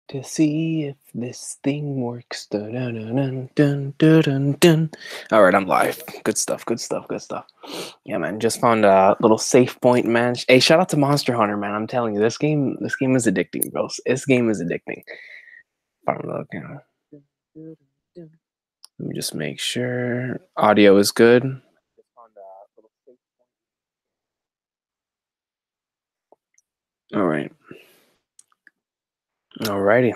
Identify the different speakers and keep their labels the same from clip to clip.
Speaker 1: to see if this thing works. Dun, dun, dun, dun, dun, dun, dun. All right, I'm live. Good stuff. Good stuff. Good stuff. Yeah, man. Just found a little safe point, man. Hey, shout out to Monster Hunter, man. I'm telling you, this game is addicting, bro. This game is addicting. I don't know, let me just make sure audio is good. All right. Alrighty.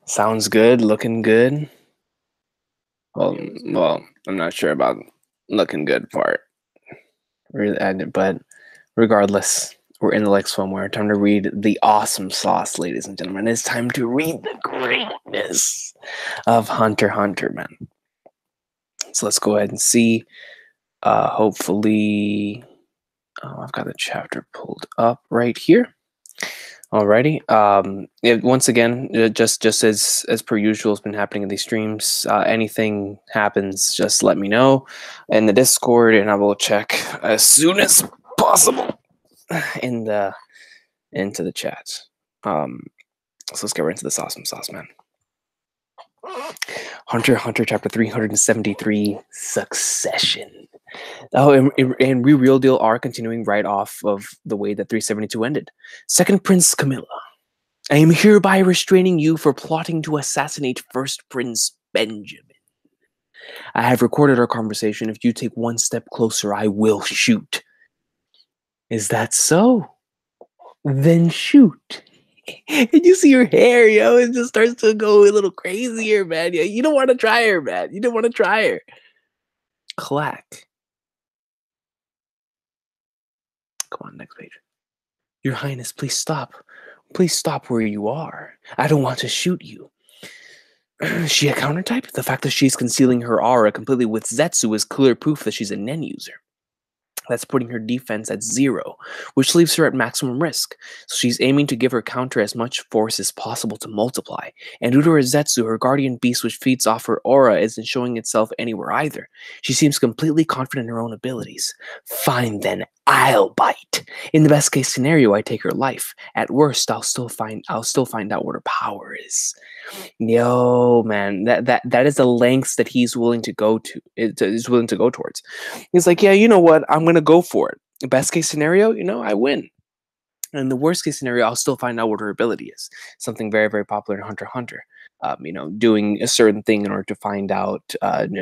Speaker 1: Sounds good. Looking good. Well, I'm not sure about looking good part. But regardless, we're in the Lex somewhere. Time to read the awesome sauce, ladies and gentlemen. It's time to read the greatness of Hunter x Hunter, man. So let's go ahead and see. Hopefully, I've got the chapter pulled up right here. Alrighty. Once again, just as per usual, has been happening in these streams. Anything happens, just let me know in the Discord, and I will check as soon as possible in the into the chat. So let's get right into this awesome sauce, man. Hunter x Hunter chapter 373, Succession. Oh, and we Real Deal are continuing right off of the way that 372 ended. Second Prince Camilla. I am hereby restraining you for plotting to assassinate First Prince Benjamin. I have recorded our conversation. If you take one step closer, I will shoot. Is that so? Then shoot. And you see her hair, yo, it just starts to go a little crazier, man. You don't want to try her, man. You don't want to try her. Clack. Come on, next page. Your Highness, please stop. Please stop where you are. I don't want to shoot you. She a counter type? The fact that she's concealing her aura completely with Zetsu is clear proof that she's a Nen user. That's putting her defense at 0, which leaves her at maximum risk. So she's aiming to give her counter as much force as possible to multiply. And due to her Zetsu, her guardian beast which feeds off her aura isn't showing itself anywhere either. She seems completely confident in her own abilities. Fine then, I'll bite. In the best case scenario, I take her life. At worst, I'll still find out what her power is. Yo, man, that is the lengths that he's willing to go to. Is willing to go towards. He's like, yeah, you know what? I'm gonna go for it. Best case scenario, I win. And in the worst case scenario, I'll still find out what her ability is. Something very, very popular in Hunter x Hunter. Doing a certain thing in order to find out,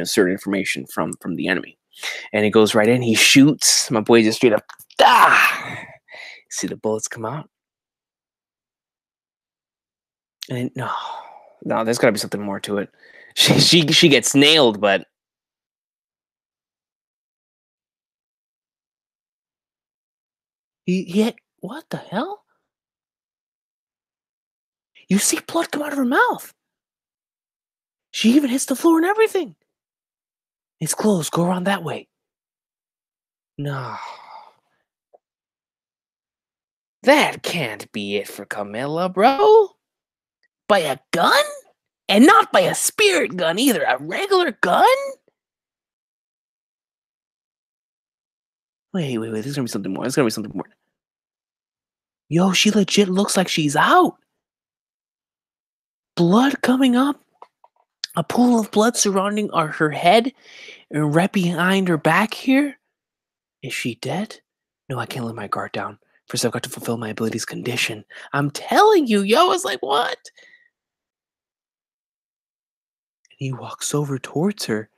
Speaker 1: certain information from the enemy. And he goes right in. He shoots. My boy just straight up. See the bullets come out. And no, there's got to be something more to it. She gets nailed, but he hit. What the hell? You see blood come out of her mouth. She even hits the floor and everything. It's closed. Go around that way. No. That can't be it for Camilla, bro. By a gun? And not by a spirit gun either. A regular gun? Wait. There's gonna be something more. There's gonna be something more. Yo, she legit looks like she's out. Blood coming up. A pool of blood surrounding her head and right behind her back here. Is she dead? No, I can't let my guard down. First, I've got to fulfill my ability's condition. I'm telling you, yo, it's like, what? And he walks over towards her.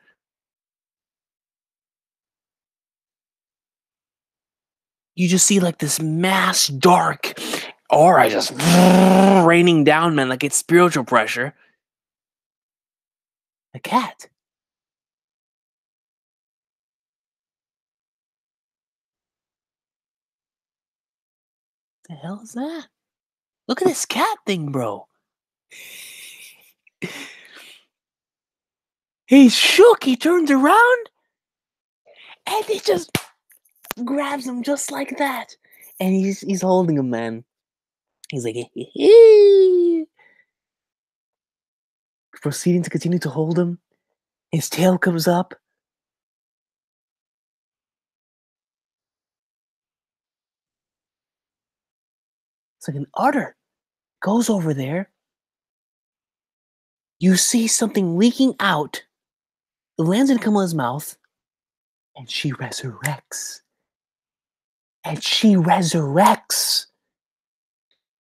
Speaker 1: You just see like this mass dark aura just raining down, man, like it's spiritual pressure. A cat. The hell is that? Look at this cat thing, bro. He's shook. He turns around and he just grabs him just like that. And he's holding him, man. He's like, proceeding to continue to hold him. His tail comes up. It's like an otter. Goes over there. You see something leaking out. It lands in Camilla's mouth, and she resurrects. And she resurrects.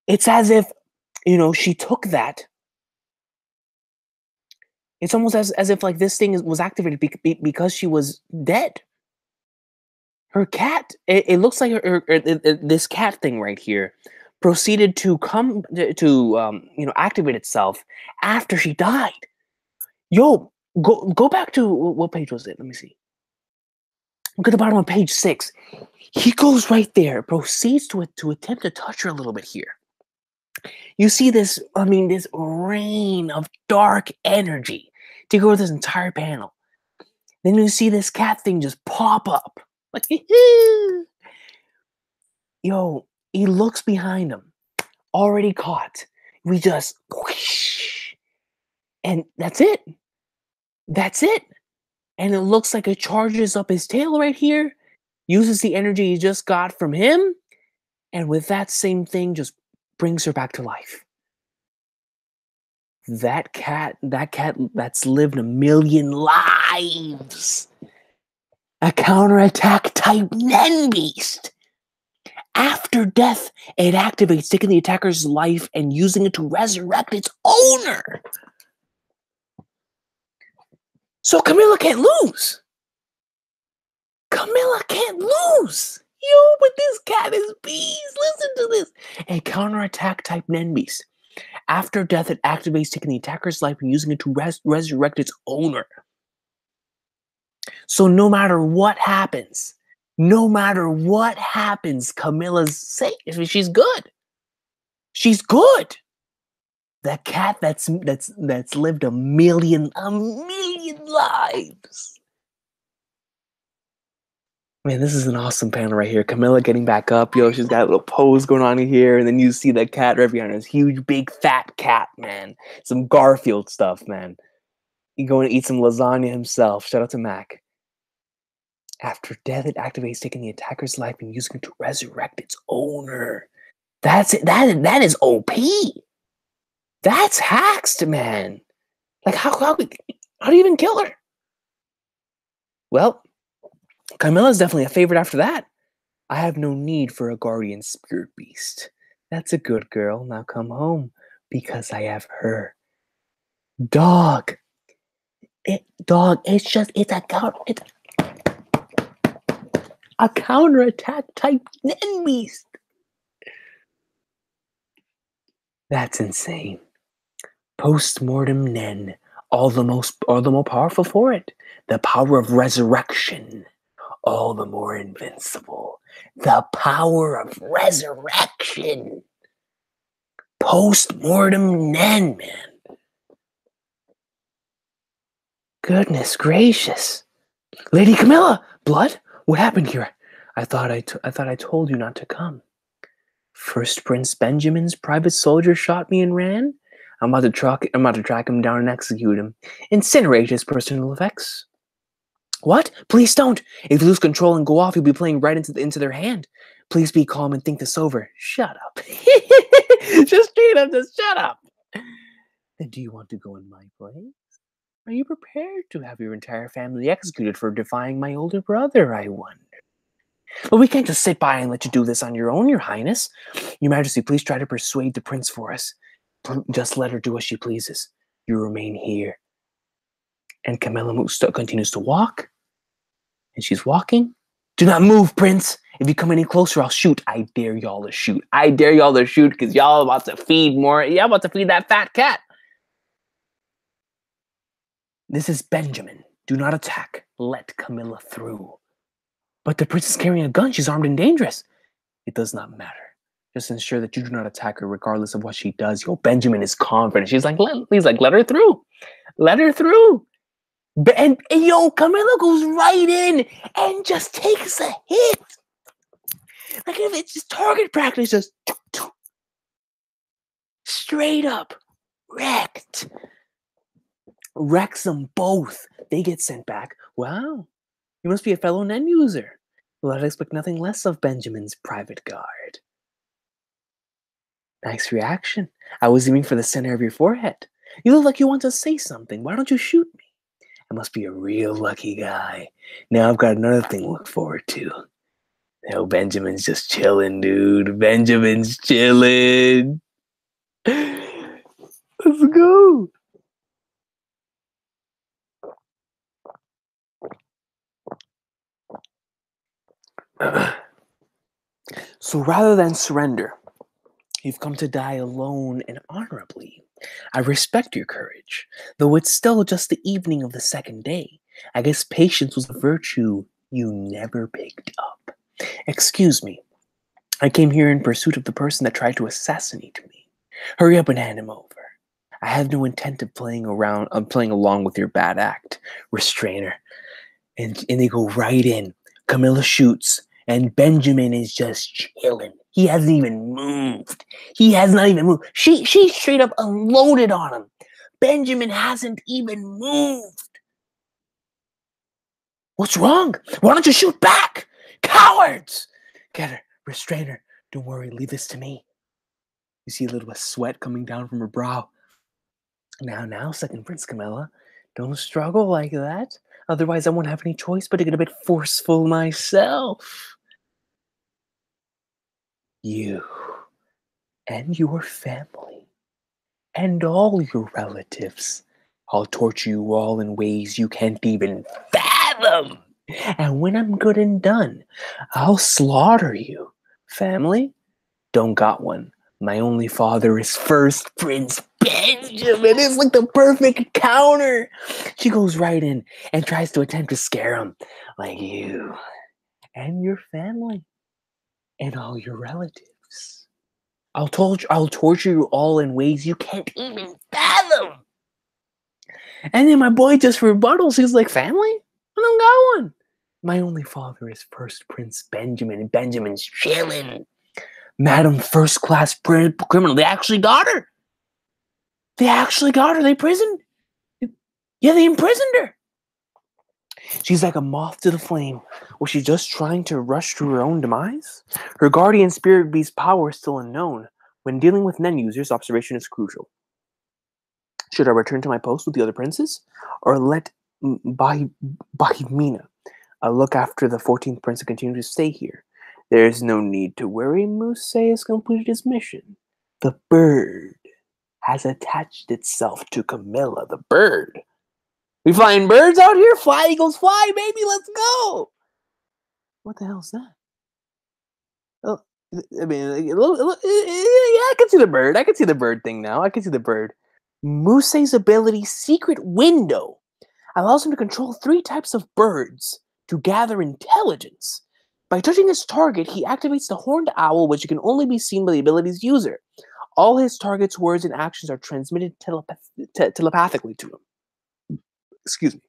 Speaker 1: It's as if, she took that. It's almost as if like this thing was activated because she was dead. Her cat, it looks like this cat thing right here proceeded to come to activate itself after she died. Yo, go back to what page was it? Let me see. Look at the bottom of page 6. He goes right there, proceeds to attempt to touch her a little bit here. You see this, this rain of dark energy to go with this entire panel. Then you see this cat thing just pop up. Like, yo, he looks behind him, already caught. We just, whoosh, and that's it. That's it. And it looks like it charges up his tail right here, uses the energy he just got from him, and with that same thing, just brings her back to life. That cat that's lived 1,000,000 lives. A counterattack type Nen Beast. After death, it activates, taking the attacker's life and using it to resurrect its owner. So Camilla can't lose. Camilla can't lose. Yo, but this cat is beast. Listen to this. A counterattack type Nen Beast. After death, it activates, taking the attacker's life and using it to resurrect its owner. So no matter what happens, Camilla's safe. She's good. She's good. The cat that's lived 1,000,000 lives. Man, this is an awesome panel right here. Camilla getting back up. Yo, she's got a little pose going on in here. And then you see that cat right behind her. This huge, big, fat cat, man. Some Garfield stuff, man. You going to eat some lasagna himself. Shout out to Mac. After death, it activates, taking the attacker's life and using it to resurrect its owner. That's it. That is OP. That's hacked, man. Like, how do you even kill her? Well, Camilla's definitely a favorite after that. I have no need for a guardian spirit beast. That's a good girl. Now come home, because I have her. Dog. It's a counterattack type Nen Beast. That's insane. Postmortem Nen. All the more powerful for it. The power of resurrection. All the more invincible. The power of resurrection. Postmortem Nen, man. Goodness gracious. Lady Camilla! Blood? What happened here? I thought I told you not to come. First Prince Benjamin's private soldier shot me and ran. I'm about to track him down and execute him. Incinerate his personal effects. What? Please don't. If you lose control and go off, you'll be playing right into their hand. Please be calm and think this over. Shut up. Just straight up, just shut up. Then do you want to go in my place? Are you prepared to have your entire family executed for defying my older brother, I wonder? But we can't just sit by and let you do this on your own, Your Highness. Your Majesty, please try to persuade the prince for us. Just let her do as she pleases. You remain here. And Camilla continues to walk. And she's walking. Do not move, Prince. If you come any closer, I'll shoot. I dare y'all to shoot. I dare y'all to shoot, because y'all about to feed more. Y'all about to feed that fat cat. This is Benjamin. Do not attack. Let Camilla through. But the prince is carrying a gun. She's armed and dangerous. It does not matter. Just ensure that you do not attack her regardless of what she does. Yo, Benjamin is confident. He's like, let her through. Let her through. And yo, Camilla goes right in and just takes a hit. Like if it's just target practice, just straight up wrecked. Wrecks them both. They get sent back. Wow. You must be a fellow Nen user. Well, I'd expect nothing less of Benjamin's private guard. Nice reaction. I was aiming for the center of your forehead. You look like you want to say something. Why don't you shoot me? I must be a real lucky guy. Now I've got another thing to look forward to. Now Benjamin's just chilling, dude. Benjamin's chilling. Let's go. So rather than surrender, you've come to die alone and honorably. I respect your courage, though it's still just the evening of the second day. I guess patience was a virtue you never picked up. Excuse me. I came here in pursuit of the person that tried to assassinate me. Hurry up and hand him over. I have no intent of playing along with your bad act, restrainer. And they go right in. Camilla shoots, and Benjamin is just chilling. He hasn't even moved. He has not even moved. She straight up unloaded on him. Benjamin hasn't even moved. What's wrong? Why don't you shoot back? Cowards! Get her. Restrain her. Don't worry. Leave this to me. You see a little bit of sweat coming down from her brow. Now, second Prince Camilla. Don't struggle like that. Otherwise, I won't have any choice but to get a bit forceful myself. You and your family and all your relatives. I'll torture you all in ways you can't even fathom. And when I'm good and done, I'll slaughter you. Family? Don't got one. My only father is first Prince Benjamin. It's like the perfect counter. She goes right in and tries to attempt to scare him. Like you and your family and all your relatives. I'll torture you all in ways you can't even fathom. And then my boy just rebuttals. He's like, family? I don't got one. My only father is first Prince Benjamin, and Benjamin's chilling. Madam First Class Criminal. They actually got her. They imprisoned. Yeah, they imprisoned her. She's like a moth to the flame. Was she just trying to rush to her own demise? Her guardian spirit beast's power is still unknown. When dealing with Nen users, observation is crucial. Should I return to my post with the other princes? Or let Bahimina look after the 14th prince and continue to stay here? There is no need to worry. Musei has completed his mission. The bird has attached itself to Camilla. The bird. We flying birds out here? Fly, eagles, fly, baby. Let's go. What the hell is that? Oh, I mean, yeah, I can see the bird. I can see the bird thing now. I can see the bird. Musei's ability, Secret Window, allows him to control 3 types of birds to gather intelligence. By touching his target, he activates the horned owl, which can only be seen by the ability's user. All his target's words and actions are transmitted telepathically to him. Excuse me.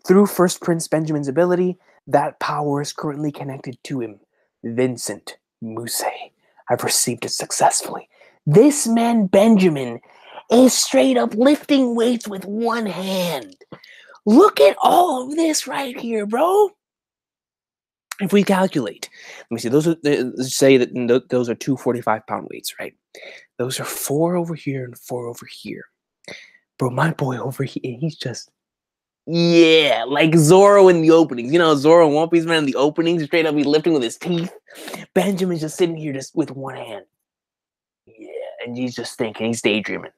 Speaker 1: Through First Prince Benjamin's ability, that power is currently connected to him. Vincent Musei. I've received it successfully. This man, Benjamin, is straight up lifting weights with one hand. Look at all of this right here, bro. If we calculate, let me see, those are, say that those are 2 45-pound weights, right? Those are 4 over here and 4 over here. Bro, my boy over here, he's just, yeah, like Zoro in the openings. You know, Zoro and One Piece Man in the openings, straight up, he's lifting with his teeth. Benjamin's just sitting here just with one hand. Yeah, and he's just thinking, he's daydreaming.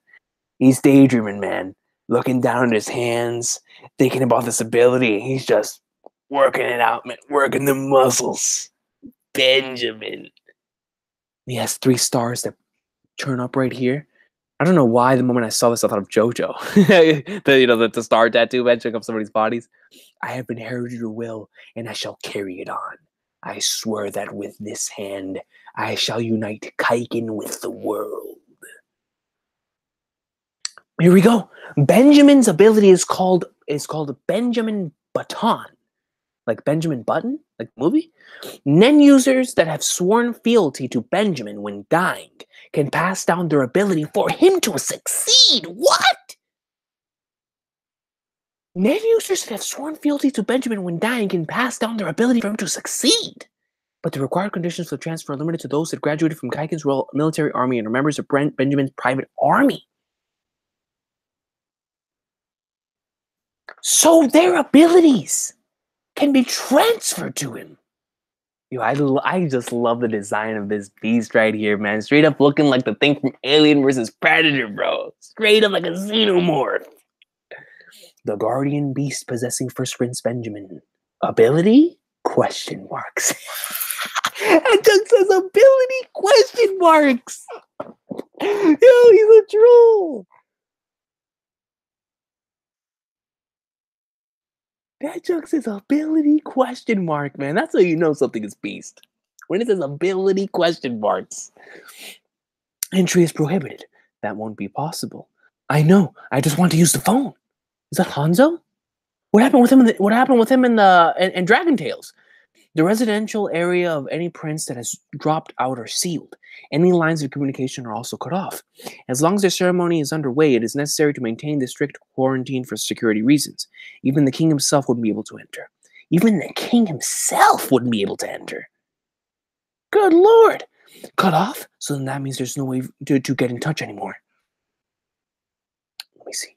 Speaker 1: He's daydreaming, man. Looking down at his hands, thinking about this ability. He's just working it out, man. Working the muscles. Benjamin. He has 3 stars that turn up right here. I don't know why the moment I saw this, I thought of JoJo. the star tattoo matching up somebody's bodies. I have inherited your will, and I shall carry it on. I swear that with this hand, I shall unite Kaiken with the world. Here we go. Benjamin's ability is called Benjamin Baton. Like Benjamin Button? Like the movie? Nen users that have sworn fealty to Benjamin when dying can pass down their ability for him to succeed. What? Nen users that have sworn fealty to Benjamin when dying can pass down their ability for him to succeed. But the required conditions for transfer are limited to those that graduated from Kaiken's Royal Military Army and are members of Benjamin's private army. So their abilities can be transferred to him. Yo, I just love the design of this beast right here, man. Straight up looking like the thing from Alien vs. Predator, bro. Straight up like a xenomorph. The guardian beast possessing First Prince Benjamin. Ability? Question marks. It just says ability? Question marks. Yo, he's a troll. That joke says ability question mark, man. That's how you know something is beast. When it says ability question marks. Entry is prohibited. That won't be possible. I know. I just want to use the phone. Is that Hanzo? What happened with him? What happened with him in Dragon Tales? The residential area of any prince that has dropped out are sealed. Any lines of communication are also cut off. As long as the ceremony is underway, it is necessary to maintain the strict quarantine for security reasons. Even the king himself wouldn't be able to enter. Even the king himself wouldn't be able to enter. Good lord! Cut off? So then that means there's no way to get in touch anymore. Let me see.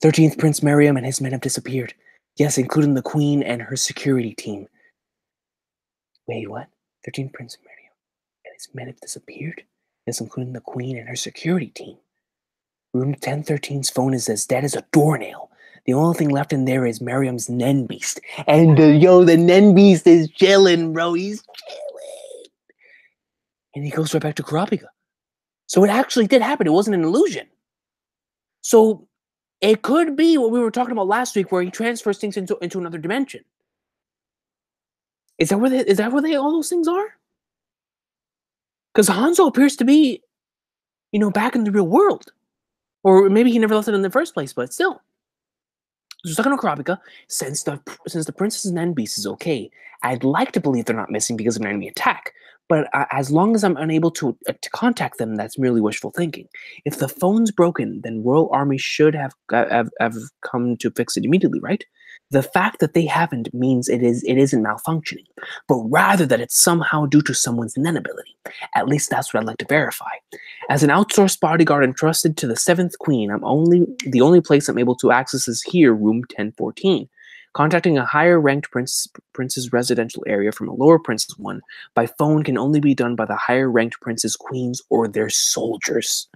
Speaker 1: 13th Prince Merriam and his men have disappeared. Yes, including the queen and her security team. Wait, what? 13th Prince Merriam and his men have disappeared? Yes, including the queen and her security team. Room 1013's phone is as dead as a doornail. The only thing left in there is Merriam's Nen Beast. And the Nen Beast is chilling, bro. He's chilling. And he goes right back to Kurapika. So it actually did happen. It wasn't an illusion. So it could be what we were talking about last week, where he transfers things into another dimension. Is that where all those things are? Because Hanzo appears to be, back in the real world. Or maybe he never left it in the first place, but still. So stuck on Kurapika, since the Princess Nen Beast is okay, I'd like to believe they're not missing because of an enemy attack. But as long as I'm unable to contact them, that's merely wishful thinking. If the phone's broken, then Royal Army should have come to fix it immediately, right? The fact that they haven't means it isn't malfunctioning, but rather that it's somehow due to someone's Nen ability. At least that's what I'd like to verify. As an outsourced bodyguard entrusted to the 7th Queen, the only place I'm able to access is here, room 1014. Contacting a higher-ranked prince's residential area from a lower prince's one by phone can only be done by the higher-ranked prince's queens or their soldiers.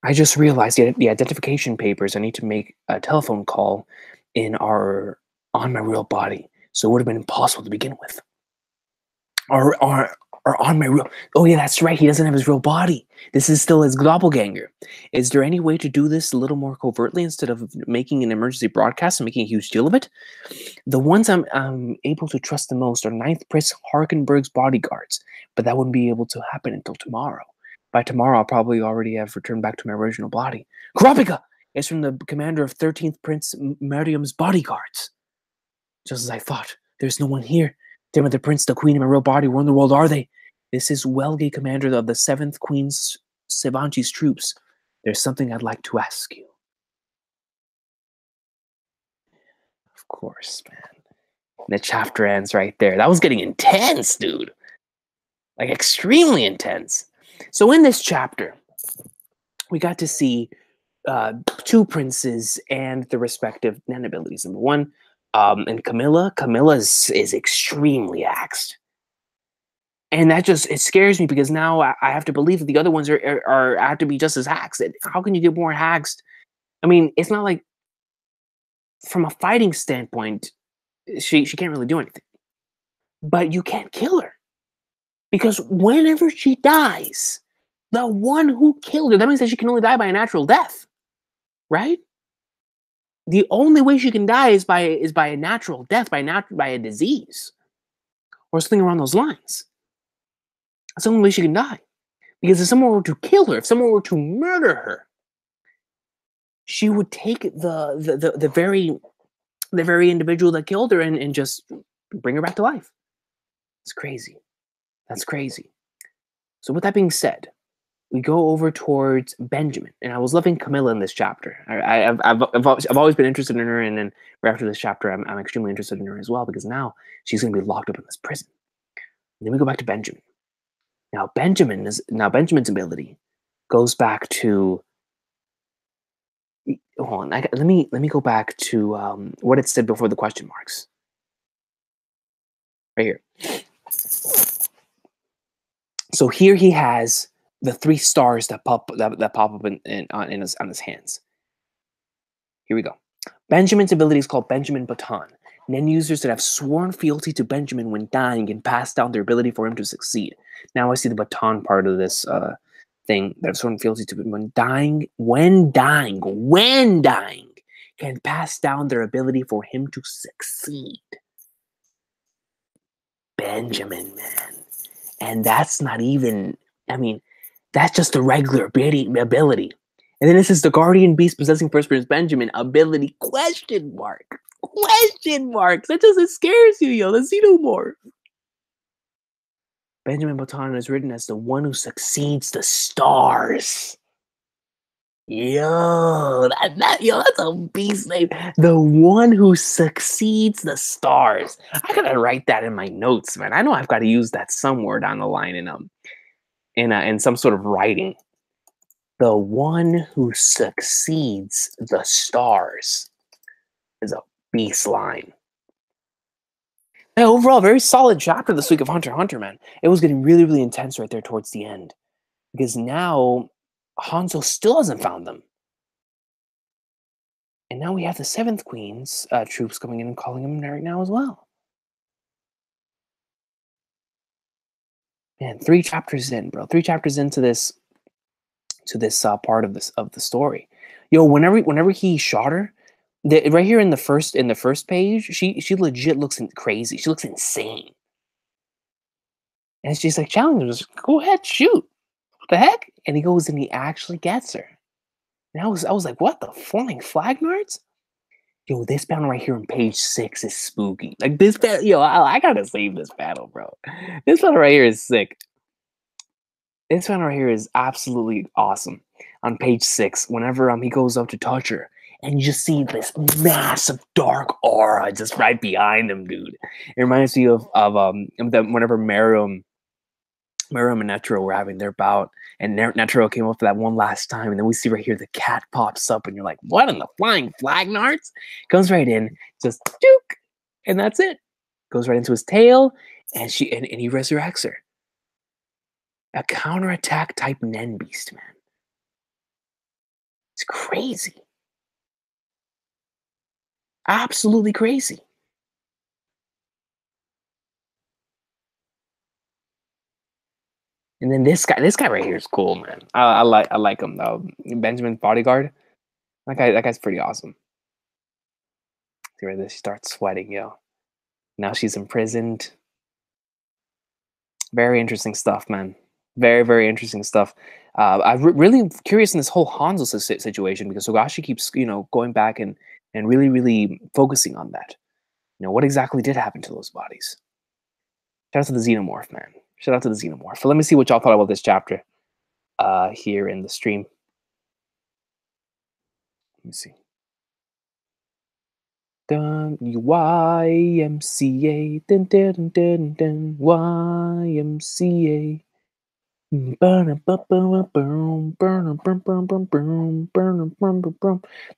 Speaker 1: I just realized the identification papers I need to make a telephone call are on my real body, so it would have been impossible to begin with. Or on my real... Oh yeah, that's right, he doesn't have his real body. This is still his doppelganger. Is there any way to do this a little more covertly instead of making an emergency broadcast and making a huge deal of it? The ones I'm able to trust the most are 9th Prince Harkenberg's bodyguards, but that wouldn't be able to happen until tomorrow. By tomorrow, I'll probably already have returned back to my original body. Kurapika! It's from the commander of 13th Prince Merriam's bodyguards. Just as I thought. There's no one here. Damn it, the prince, the queen, and my real body. Where in the world are they? This is Welge, commander of the 7th Queen's Sevanchi's troops. There's something I'd like to ask you. Of course, man. And the chapter ends right there. That was getting intense, dude. Like, extremely intense. So in this chapter, we got to see 2 princes and the respective Nen abilities. Number 1, and Camilla. Camilla is extremely axed. And that it scares me because now I have to believe that the other ones have to be just as hacked. How can you get more hacked? I mean, it's not like, from a fighting standpoint, she can't really do anything. But you can't kill her. Because whenever she dies, the one who killed her, that means that she can only die by a natural death. Right? The only way she can die is by a natural death, by a disease. Or something around those lines. That's the only way she can die. Because if someone were to kill her, if someone were to murder her, she would take the very individual that killed her and just bring her back to life. It's crazy. That's crazy. So with that being said, we go over towards Benjamin, and I was loving Camilla in this chapter. I've always been interested in her, and then right after this chapter, I'm extremely interested in her as well because now she's going to be locked up in this prison. And then we go back to Benjamin. Now Benjamin's ability goes back to Hold on. Let me go back to what it said before the question marks. Right here. So here he has the three stars that pop up on his hands. Here we go. Benjamin's ability is called Benjamin Baton. Nen users that have sworn fealty to Benjamin when dying can pass down their ability for him to succeed. Now I see the baton part of this thing that have sworn fealty to him when dying, can pass down their ability for him to succeed. Benjamin, man. And that's not even, I mean, that's just the regular ability. And then this is the guardian beast possessing first person Benjamin ability question mark. Question marks. That just it scares you, yo. Let's see no more. Benjamin Baton is written as the one who succeeds the stars. Yo, that's a beast name. The one who succeeds the stars. I gotta write that in my notes, man. I know I've got to use that somewhere down the line in some sort of writing. The one who succeeds the stars is a beast line. Yeah, overall, very solid chapter this week of Hunter x Hunter, man. It was getting really, really intense right there towards the end. Because now Hanzo still hasn't found them. And now we have the Seventh Queen's troops coming in and calling him right now as well. Man, 3 chapters in, bro. 3 chapters into this part of the story. Yo, whenever he shot her, right here in the first page, she legit looks crazy. She looks insane. And she's like, challenge him, go ahead, shoot. What the heck? And he goes and he actually gets her. And I was like, what the flying flag nards? Yo, this battle right here on page 6 is spooky. Like this battle, yo, I gotta save this battle, bro. This battle right here is sick. This one right here is absolutely awesome. On page 6, whenever he goes up to touch her, and you just see this massive dark aura just right behind him, dude. It reminds me of whenever Meruem and Netero were having their bout, and Netero came up for that one last time, and then we see right here the cat pops up, and you're like, what in the flying flag nards? Comes right in, just juke, and that's it. Goes right into his tail, and he resurrects her. A counterattack type Nen Beast, man. It's crazy. Absolutely crazy. And then this guy right here is cool, man. I like him though. Benjamin Bodyguard. That guy's pretty awesome. See right there, she starts sweating, yo. Now she's imprisoned. Very interesting stuff, man. Very, very interesting stuff. I'm really curious in this whole Hanzo situation because Togashi keeps, going back and really, really focusing on that. What exactly did happen to those bodies? Shout out to the Xenomorph, man. Shout out to the Xenomorph. So let me see what y'all thought about this chapter here in the stream. Let me see. Dun YMCA. Dun dun dun dun dun YMCA.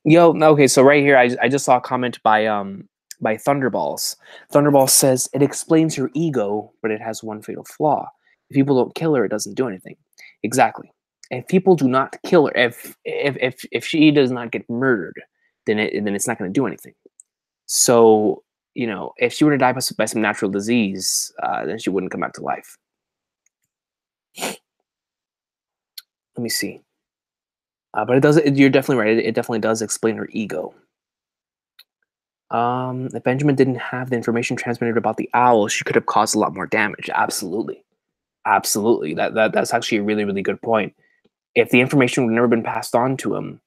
Speaker 1: Yo, okay, so right here I just saw a comment by Thunderballs. Thunderballs says it explains your ego, but it has one fatal flaw. If people don't kill her, it doesn't do anything. Exactly. If people do not kill her, if she does not get murdered, then it's not going to do anything. So if she were to die by some natural disease, then she wouldn't come back to life. Let me see. But it does. You're definitely right. It definitely does explain her ego. If Benjamin didn't have the information transmitted about the owl, she could have caused a lot more damage. Absolutely, absolutely. That's actually a really, really good point. If the information would never been passed on to him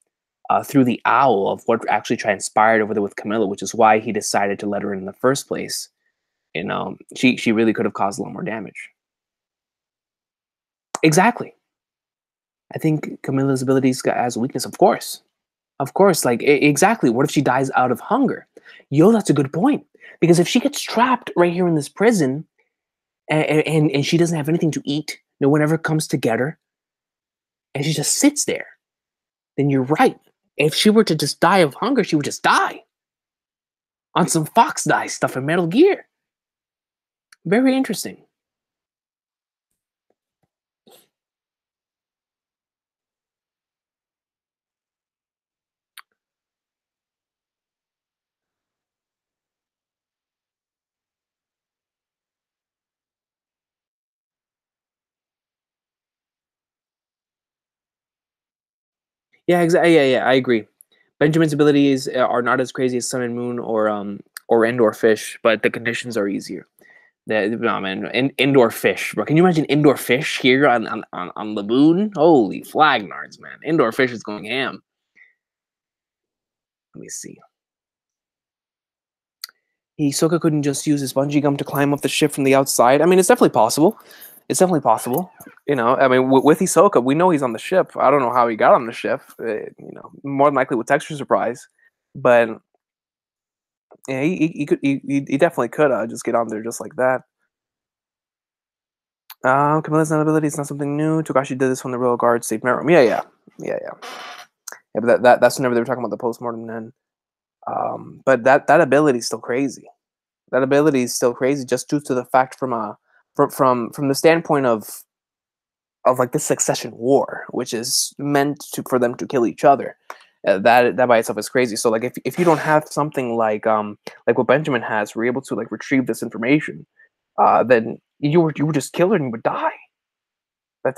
Speaker 1: through the owl of what actually transpired over there with Camilla, which is why he decided to let her in the first place, she really could have caused a lot more damage. Exactly. I think Camilla's abilities has a weakness, of course. Of course, like, exactly. What if she dies out of hunger? Yo, that's a good point. Because if she gets trapped right here in this prison and she doesn't have anything to eat, no one ever comes to get her, and she just sits there, then you're right. If she were to just die of hunger, she would just die on some Fox Die stuff in Metal Gear. Very interesting. Yeah, exactly. Yeah, yeah, I agree. Benjamin's abilities are not as crazy as Sun and Moon or Endor Fish, but the conditions are easier. No, man, indoor fish, bro. Can you imagine indoor fish here on Laboon? Holy flagnards, man! Indoor fish is going ham. Let me see. Hisoka couldn't just use his bungee gum to climb off the ship from the outside. I mean, it's definitely possible. It's definitely possible. You know, I mean, with Hisoka, we know he's on the ship. I don't know how he got on the ship. You know, more than likely with Texture Surprise, but yeah, he could. He definitely could just get on there just like that. Camilla's ability is not something new. Togashi did this when the Royal Guard saved Meruem. Yeah. But that's whenever they were talking about the postmortem then. But that ability is still crazy. That ability is still crazy just due to the fact from the standpoint of like the succession war, which is meant for them to kill each other. That by itself is crazy. So like if you don't have something like what Benjamin has, we're able to like retrieve this information, then you would just kill her and you would die.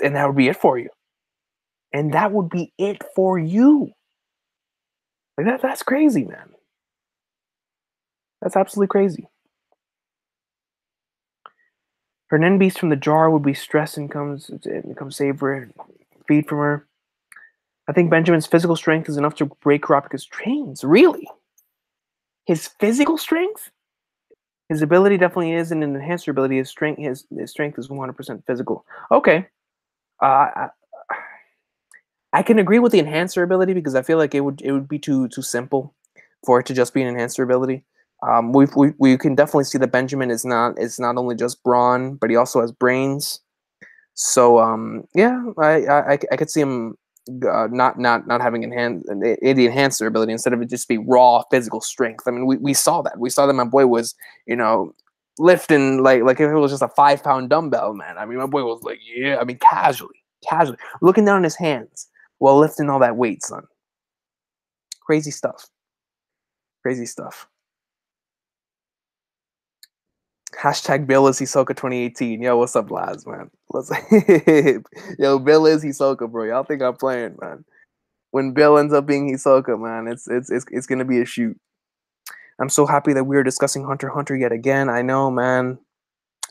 Speaker 1: And that would be it for you. And that would be it for you. Like that's crazy, man. That's absolutely crazy. Her Nen beast from the jar would be stressed and come save her and feed from her. I think Benjamin's physical strength is enough to break Kurapika's chains. Really? His physical strength? His ability definitely is, and an enhancer ability. His strength is 100% physical. Okay. I, I can agree with the enhancer ability because I feel like it would be too simple for it to just be an enhancer ability. We can definitely see that Benjamin is not only just brawn, but he also has brains. So yeah, I could see him not having the enhancer ability instead of it just be raw physical strength. I mean, we saw that. We saw that my boy was, you know, lifting like if it was just a 5 pound dumbbell, man. I mean, my boy was like, yeah. I mean, casually looking down his hands while lifting all that weight, son. Crazy stuff. Crazy stuff. Hashtag Bill is Hisoka 2018. Yo, what's up, lads, man? Yo, Bill is Hisoka, bro. Y'all think I'm playing, man? When Bill ends up being Hisoka, man, it's gonna be a shoot. I'm so happy that we are discussing Hunter x Hunter yet again. I know, man.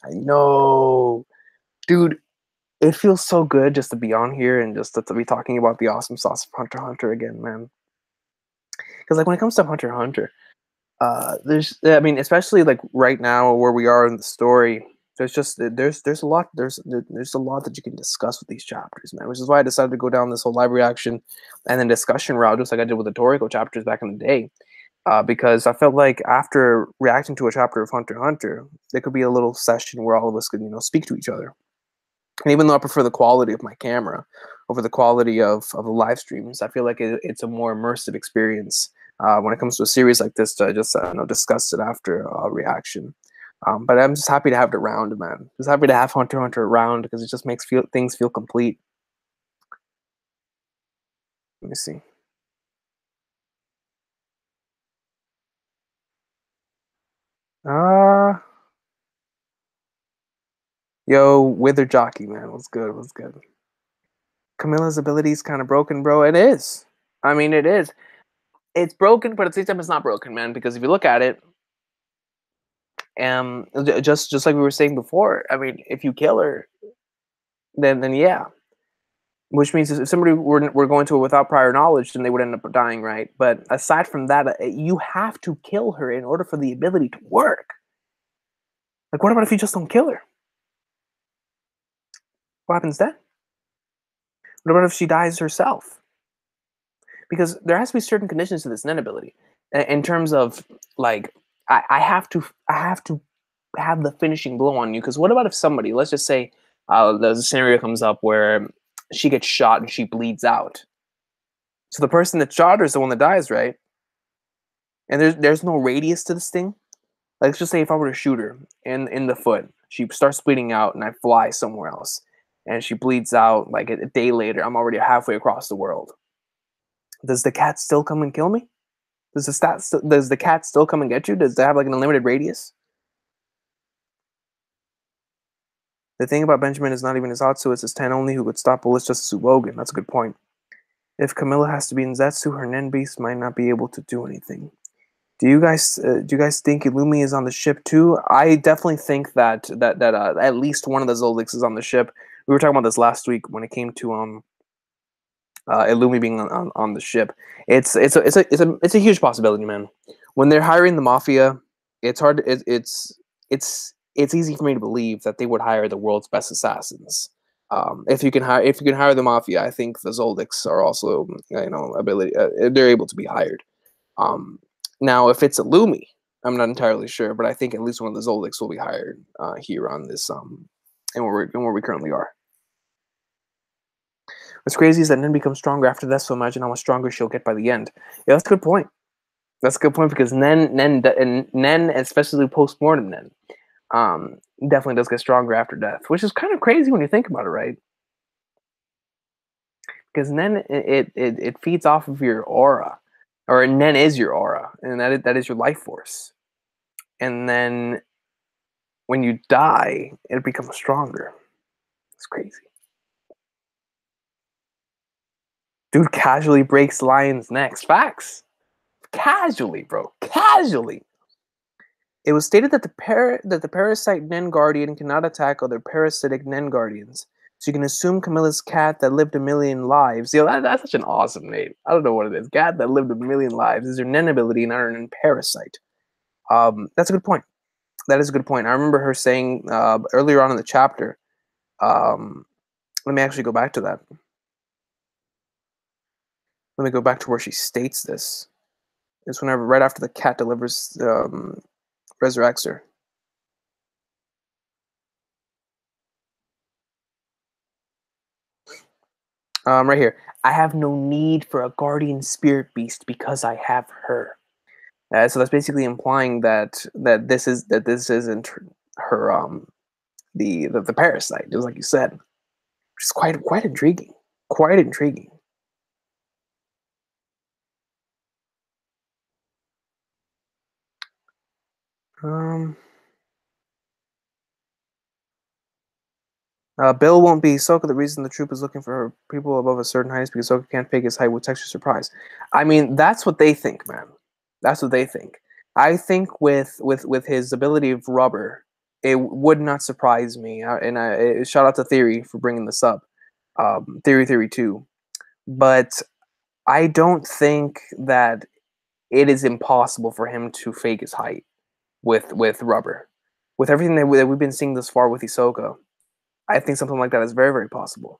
Speaker 1: I know, dude. It feels so good just to be on here and just to be talking about the awesome sauce of Hunter x Hunter again, man. Because like when it comes to Hunter x Hunter, I mean, especially like right now where we are in the story, there's a lot there's a lot that you can discuss with these chapters, man. Which is why I decided to go down this whole live reaction and then discussion route, just like I did with the Toriko chapters back in the day. Because I felt like after reacting to a chapter of Hunter x Hunter, there could be a little session where all of us could, speak to each other. And even though I prefer the quality of my camera over the quality of the live streams, I feel like it's a more immersive experience when it comes to a series like this to just discuss it after a reaction. But I'm just happy to have it around, man. Just happy to have Hunter x Hunter around because it just makes things feel complete. Let me see. Uh Yo, Wither Jockey, man. What's good? What's good? Camilla's ability is kind of broken, bro. It is. I mean, it is. It's broken, but at the same time, it's not broken, man. Because if you look at it, just like we were saying before, I mean, if you kill her, then yeah. Which means if somebody were going to it without prior knowledge, then they would end up dying, right? But aside from that, you have to kill her in order for the ability to work. Like, what about if you just don't kill her? What happens then? What about if she dies herself? Because there has to be certain conditions to this Nen ability, in terms of like I have to have the finishing blow on you. Because what about if somebody, let's just say, the scenario comes up where she gets shot and she bleeds out. So the person that shot her is the one that dies, right? And there's no radius to this thing. Like, let's just say if I were to shoot her in the foot, she starts bleeding out, and I fly somewhere else, and she bleeds out. Like a day later, I'm already halfway across the world. Does the cat still come and kill me? Does the cat still come and get you? Does it have like an unlimited radius? The thing about Benjamin is not even his Atsu, it's his 10 only who could stop bullets just as Logan. That's a good point. If Camilla has to be in Zetsu, her Nen beast might not be able to do anything. Do you guys think Illumi is on the ship too? I definitely think that at least one of the Zoldycks is on the ship. We were talking about this last week when it came to Illumi being on the ship. It's a huge possibility, man. When they're hiring the mafia, it's hard. It's easy for me to believe that they would hire the world's best assassins. If you can hire the mafia, I think the Zoldycks are also they're able to be hired. Now, if it's Illumi, I'm not entirely sure, but I think at least one of the Zoldycks will be hired here on this and where we currently are. What's crazy is that Nen becomes stronger after that, so imagine how much stronger she'll get by the end. Yeah, that's a good point. That's a good point because Nen, especially post-mortem Nen, definitely does get stronger after death, which is kind of crazy when you think about it, right? Because Nen, it feeds off of your aura, or Nen is your aura, and that is your life force. And then when you die, it becomes stronger. It's crazy. Dude casually breaks lions' necks. Facts. Casually, bro. Casually. It was stated that the parasite Nen Guardian cannot attack other parasitic Nen Guardians. So you can assume Camilla's cat that lived a million lives. Yo, that's such an awesome name. I don't know what it is. Cat that lived a million lives is her Nen ability, not her Nen parasite. That's a good point. That is a good point. I remember her saying earlier on in the chapter. Let me actually go back to that. Let me go back to where she states this. It's whenever right after the cat delivers resurrects her. Right here. I have no need for a guardian spirit beast because I have her. So that's basically implying that this isn't her the parasite, just like you said, which is quite intriguing. Quite intriguing. Bill won't be Hisoka. The reason the troop is looking for people above a certain height is because Hisoka can't fake his height with texture surprise. I mean, that's what they think, man. That's what they think. I think with his ability of rubber, it would not surprise me. Shout out to Theory for bringing this up. Theory 2. But I don't think that it is impossible for him to fake his height with rubber. With everything that we've been seeing thus far with Hisoka, I think something like that is very, very possible.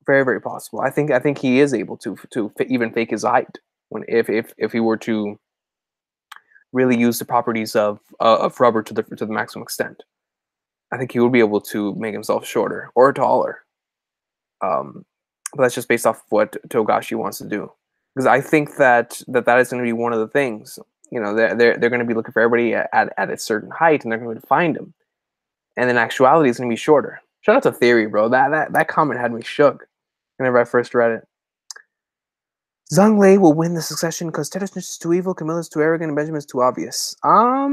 Speaker 1: Very, very possible. I think he is able to even fake his height if he were to really use the properties of rubber to the maximum extent. I think he would be able to make himself shorter or taller. But that's just based off what Togashi wants to do. Because I think that is going to be one of the things. You know, they're going to be looking for everybody at a certain height, and they're going to find him. And in actuality, it's going to be shorter. Shout out to Theory, bro. That comment had me shook whenever I first read it. Zhang Lei will win the succession because Tedros is too evil, Camilla's too arrogant, and Benjamin's too obvious. I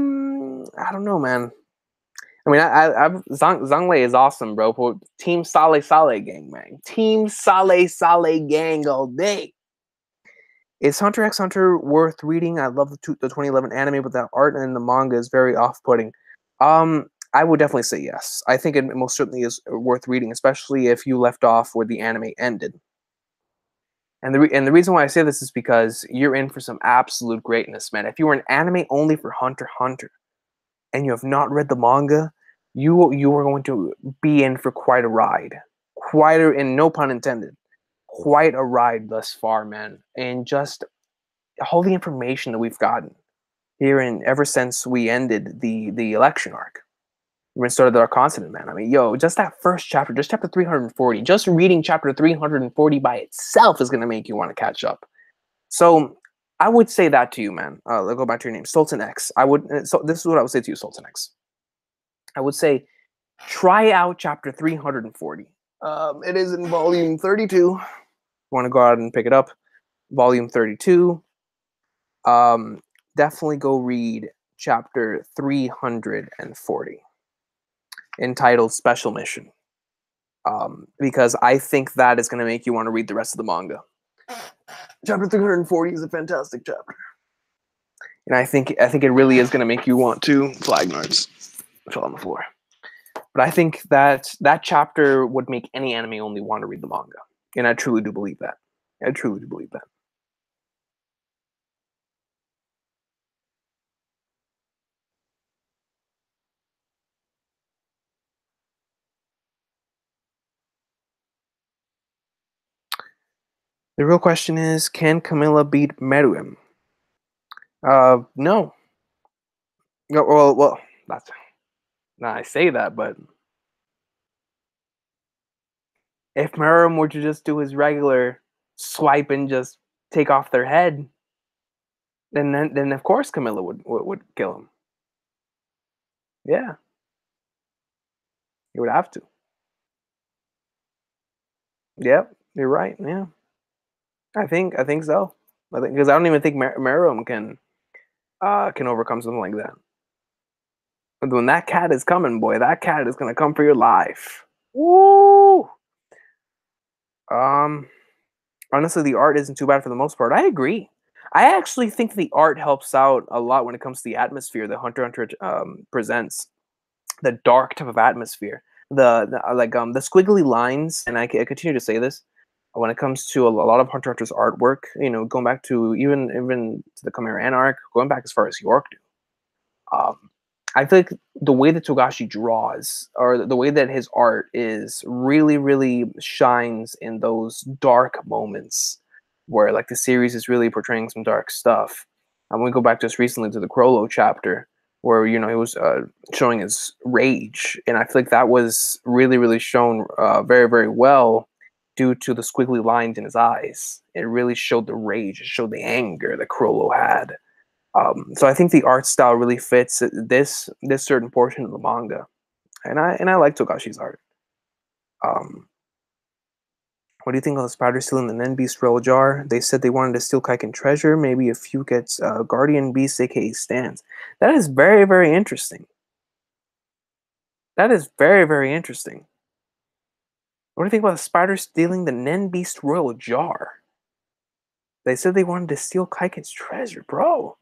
Speaker 1: don't know, man. I mean, Zhang Lei is awesome, bro. Team Sale gang, man. Team Sale gang all day. Is Hunter x Hunter worth reading? I love the 2011 anime, but that art and the manga is very off-putting. I would definitely say yes. I think it most certainly is worth reading, especially if you left off where the anime ended. And the reason why I say this is because you're in for some absolute greatness, man. If you were an anime only for Hunter x Hunter, and you have not read the manga, you are going to be in for quite a ride. And no pun intended, quite a ride thus far, man. And just all the information that we've gotten here ever since we ended the election arc. When started the Dark Continent, man. I mean, yo, just that first chapter, just chapter 340, just reading chapter 340 by itself is gonna make you want to catch up. So I would say that to you, man. Let's go back to your name, Sultan X. I would. So this is what I would say to you, Sultan X. I would say try out chapter 340. It is in volume 32. Want to go out and pick it up? Volume 32. Definitely go read chapter 340, entitled Special Mission. Because I think that is going to make you want to read the rest of the manga. Chapter 340 is a fantastic chapter. And I think it really is going to make you want to flag nerds. Fell on the floor. But I think that chapter would make any anime only want to read the manga. And I truly do believe that. I truly do believe that. The real question is, can Camilla beat Meruem? No. Well, that's... Now I say that, but if Meruem were to just do his regular swipe and just take off their head, then of course Camilla would kill him. Yeah, he would have to. Yep, you're right. Yeah, I think so. I think because I don't even think Meruem can overcome something like that. But when that cat is coming, boy, that cat is gonna come for your life. Woo! Honestly, the art isn't too bad for the most part. I agree. I actually think the art helps out a lot when it comes to the atmosphere that Hunter x Hunter presents. The dark type of atmosphere, the the squiggly lines, and I continue to say this when it comes to a lot of Hunter x Hunter's artwork. You know, going back to even to the Chimera Anarch, going back as far as York. I feel like the way that Togashi draws, or the way that his art is, really, really shines in those dark moments where, like, the series is really portraying some dark stuff. And we go back just recently to the Chrollo chapter, where he was showing his rage, and I feel like that was really, really shown very, very well due to the squiggly lines in his eyes. It really showed the rage, it showed the anger that Chrollo had. So I think the art style really fits this certain portion of the manga, and I like Togashi's art. Um, what do you think of the spider stealing the Nen Beast Royal Jar? They said they wanted to steal Kaiken treasure. Maybe a few gets Guardian Beast, aka Stands. That is very, very interesting. That is very, very interesting. What do you think about the spider stealing the Nen Beast Royal Jar? They said they wanted to steal Kaiken's treasure, bro.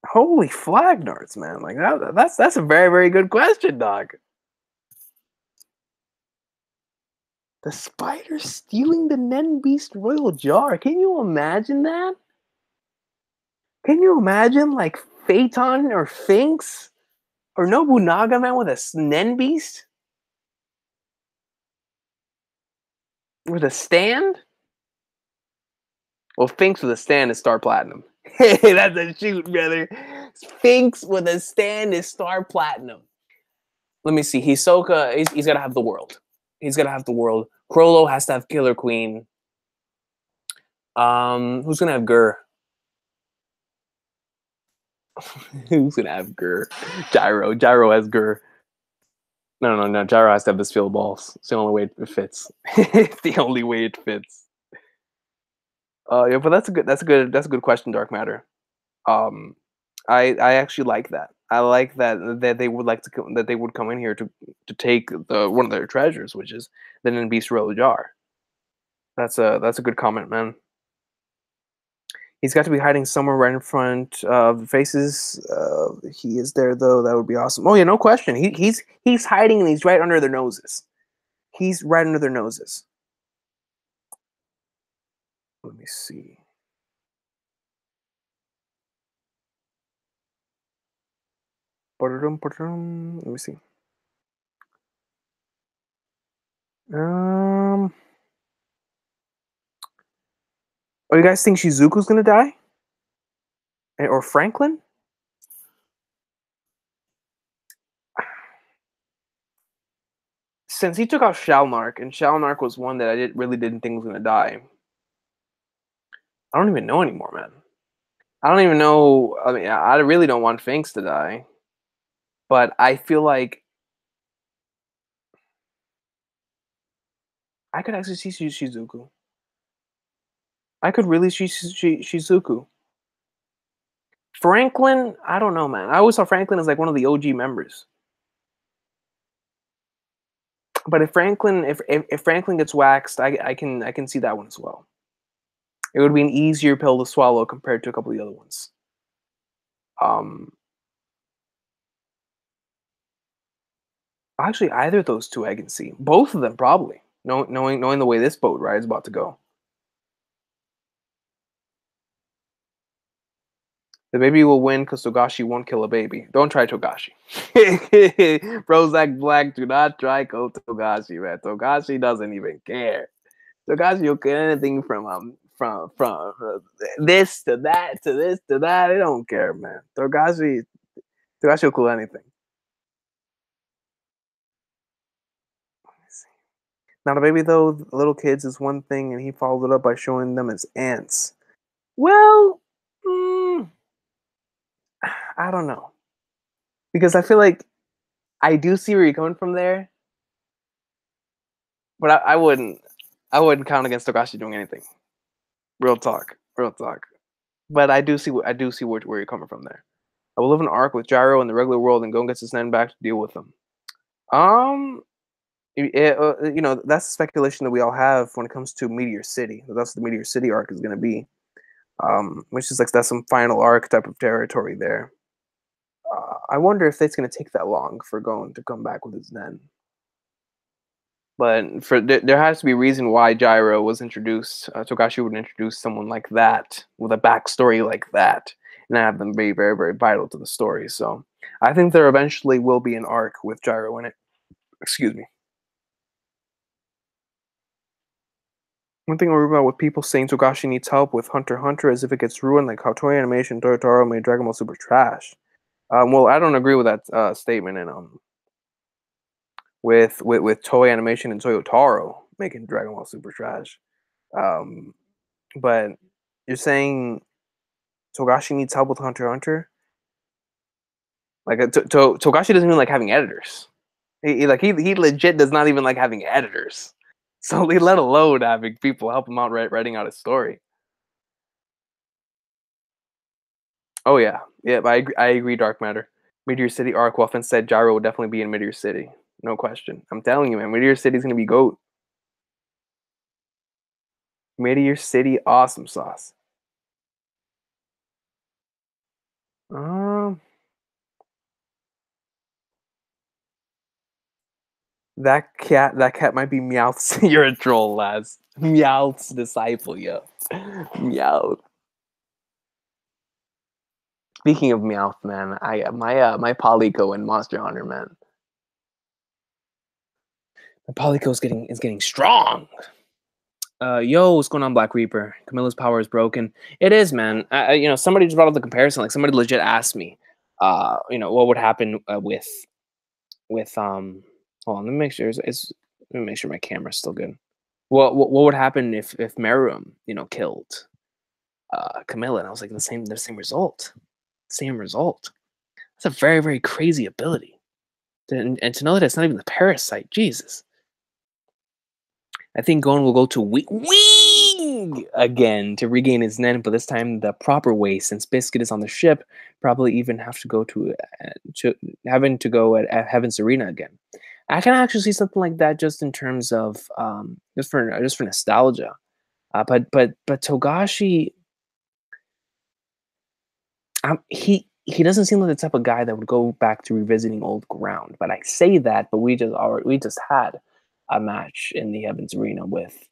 Speaker 1: Holy flag darts, man! Like that's a very, very good question, dog. The spider stealing the Nen Beast Royal Jar. Can you imagine that? Can you imagine, like, Phaeton or Finks or Nobunaga, man, with a Nen Beast with a stand? Well, Finks with a stand is Star Platinum. Hey, that's a shoot, brother. Finks with a stand is Star Platinum. Let me see. Hisoka, he's got to have the world. He's got to have the world. Chrollo has to have Killer Queen. Who's gonna have Gur? Who's gonna have Gur? Gyro. Gyro has Gur. No. Gyro has to have the steel balls. It's the only way it fits. It's the only way it fits. Yeah, but that's a good question, Dark Matter. I actually like that. I like that they would that they would come in here to take one of their treasures, which is the Nen Beast Royal Jar. That's a good comment, man. He's got to be hiding somewhere right in front of the faces. He is there though. That would be awesome. Oh yeah, no question. He's hiding and he's right under their noses. He's right under their noses. Let me see. Let me see. Oh, you guys think Shizuku's gonna die? Or Franklin? Since he took out Shalnark, and Shalnark was one that really didn't think was gonna die. I don't even know anymore, man. I don't even know. I mean, I really don't want Finks to die, but I feel like I could actually see Shizuku. I could really see Shizuku. Franklin, I don't know, man. I always saw Franklin as like one of the OG members. But if Franklin gets waxed, I can see that one as well. It would be an easier pill to swallow compared to a couple of the other ones. Um, Actually, either of those two I can see. Both of them probably. Knowing the way this boat ride is about to go. The baby will win because Togashi won't kill a baby. Don't try Togashi. Prozac Black, do not try Togashi, man. Togashi doesn't even care. Togashi will kill anything from this to that to this to that. They don't care, man. Togashi will kill anything. Now the baby though, little kids is one thing, and he followed it up by showing them his ants. Well, I don't know, because I feel like I do see where you're coming from there, but I wouldn't count against Togashi doing anything. Real talk, real talk. But I do see where you're coming from there. I will live an arc with Gyro in the regular world and Gon gets his Nen back to deal with them. Um, that's the speculation that we all have when it comes to Meteor City. That's what the Meteor City arc is going to be. Which is like that's some final arc type of territory there. I wonder if it's going to take that long for Gon to come back with his Nen. But there has to be a reason why Gyro was introduced. Togashi would introduce someone like that with a backstory like that, and have them be very, very vital to the story. So I think there eventually will be an arc with Gyro in it. Excuse me. One thing I remember about with people saying Togashi needs help with Hunter x Hunter as if it gets ruined, like how Toei Animation Toyotaro made Dragon Ball Super trash. Well, I don't agree with that statement, and with Toei Animation and Toyotaro making Dragon Ball Super trash. Um, but you're saying Togashi needs help with Hunter x Hunter? Like Togashi doesn't even like having editors. He legit does not even like having editors. So let alone having people help him out writing out a story. Oh yeah, yeah. I agree. Dark Matter, Meteor City arc. Waffen said Gyro will definitely be in Meteor City, no question. I'm telling you, man. Meteor City's gonna be goat. Meteor City, awesome sauce. Um, that cat might be Meowth's. You're a troll, lads. Meowth's disciple, yo. Meowth. Speaking of Meowth, man, my Polyco in Monster Hunter, man. My Polyco is getting strong. Yo, what's going on, Black Reaper? Camilla's power is broken. It is, man. Somebody just brought up the comparison. Like somebody legit asked me, what would happen with Hold on, let me make sure let me make sure my camera's still good. What would happen if Meruem, killed Camilla? And I was like, the same result, same result. That's a very, very crazy ability, and to know that it's not even the parasite, Jesus. I think Gon will go to Wing again to regain his Nen, but this time the proper way, since Biscuit is on the ship, probably even have to go having to go at Heaven's Arena again. I can actually see something like that just in terms of just for nostalgia. But Togashi, he doesn't seem like the type of guy that would go back to revisiting old ground. But I say that, but we just had a match in the Heavens Arena with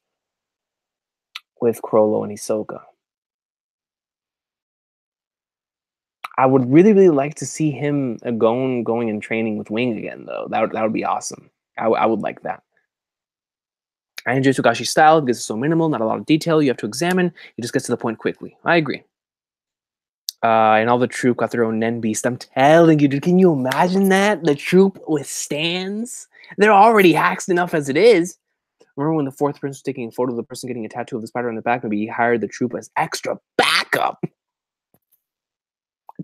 Speaker 1: Chrollo and Hisoka. I would really, really like to see him going and training with Wing again, though. That would be awesome. I would like that. I enjoy Togashi's style because it's so minimal, not a lot of detail you have to examine. He just gets to the point quickly. I agree. And all the troop got their own Nen beast. I'm telling you, dude, can you imagine that? The troop withstands? They're already hacked enough as it is. Remember when the fourth prince was taking a photo of the person getting a tattoo of the spider on the back? Maybe he hired the troop as extra backup.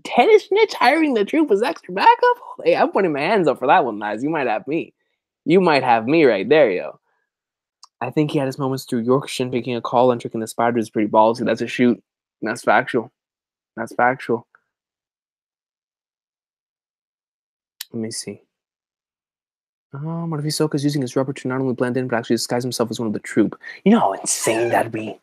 Speaker 1: Tennis Snitch hiring the troop as extra backup? Hey, I'm putting my hands up for that one, lads. You might have me. You might have me right there, yo. I think he had his moments through Yorkshire making a call and tricking the spider is pretty ballsy. That's a shoot. That's factual. That's factual. Let me see. What if Hisoka's using his rubber to not only blend in, but actually disguise himself as one of the troop? You know how insane that'd be?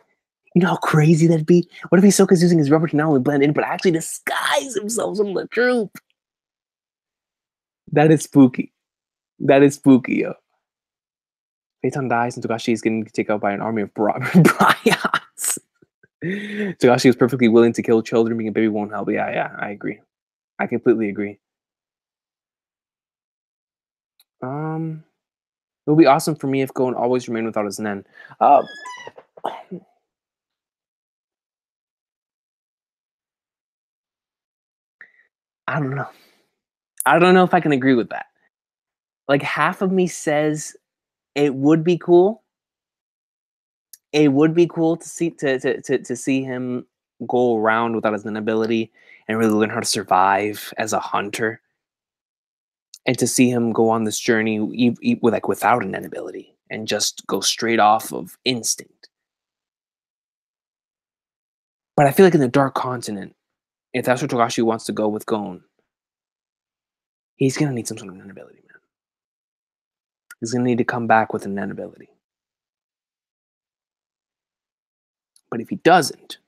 Speaker 1: You know how crazy that'd be? What if Hisoka's using his rubber to not only blend in, but actually disguise himself as one of the troop? That is spooky. That is spooky, yo. Phaeton dies and Togashi is getting taken out by an army of Bryons. Togashi is perfectly willing to kill children, being a baby won't help. Yeah, I agree. I completely agree. It would be awesome for me if Gon always remained without his Nen. I don't know. I don't know if I can agree with that. Like, half of me says it would be cool. It would be cool to see him go around without his Nen ability and really learn how to survive as a hunter, and to see him go on this journey without an Nen ability and just go straight off of instinct. But I feel like in the Dark Continent, if that's where Togashi wants to go with Gon, he's gonna need some sort of Nen ability, man. He's gonna need to come back with a Nen ability. But if he doesn't,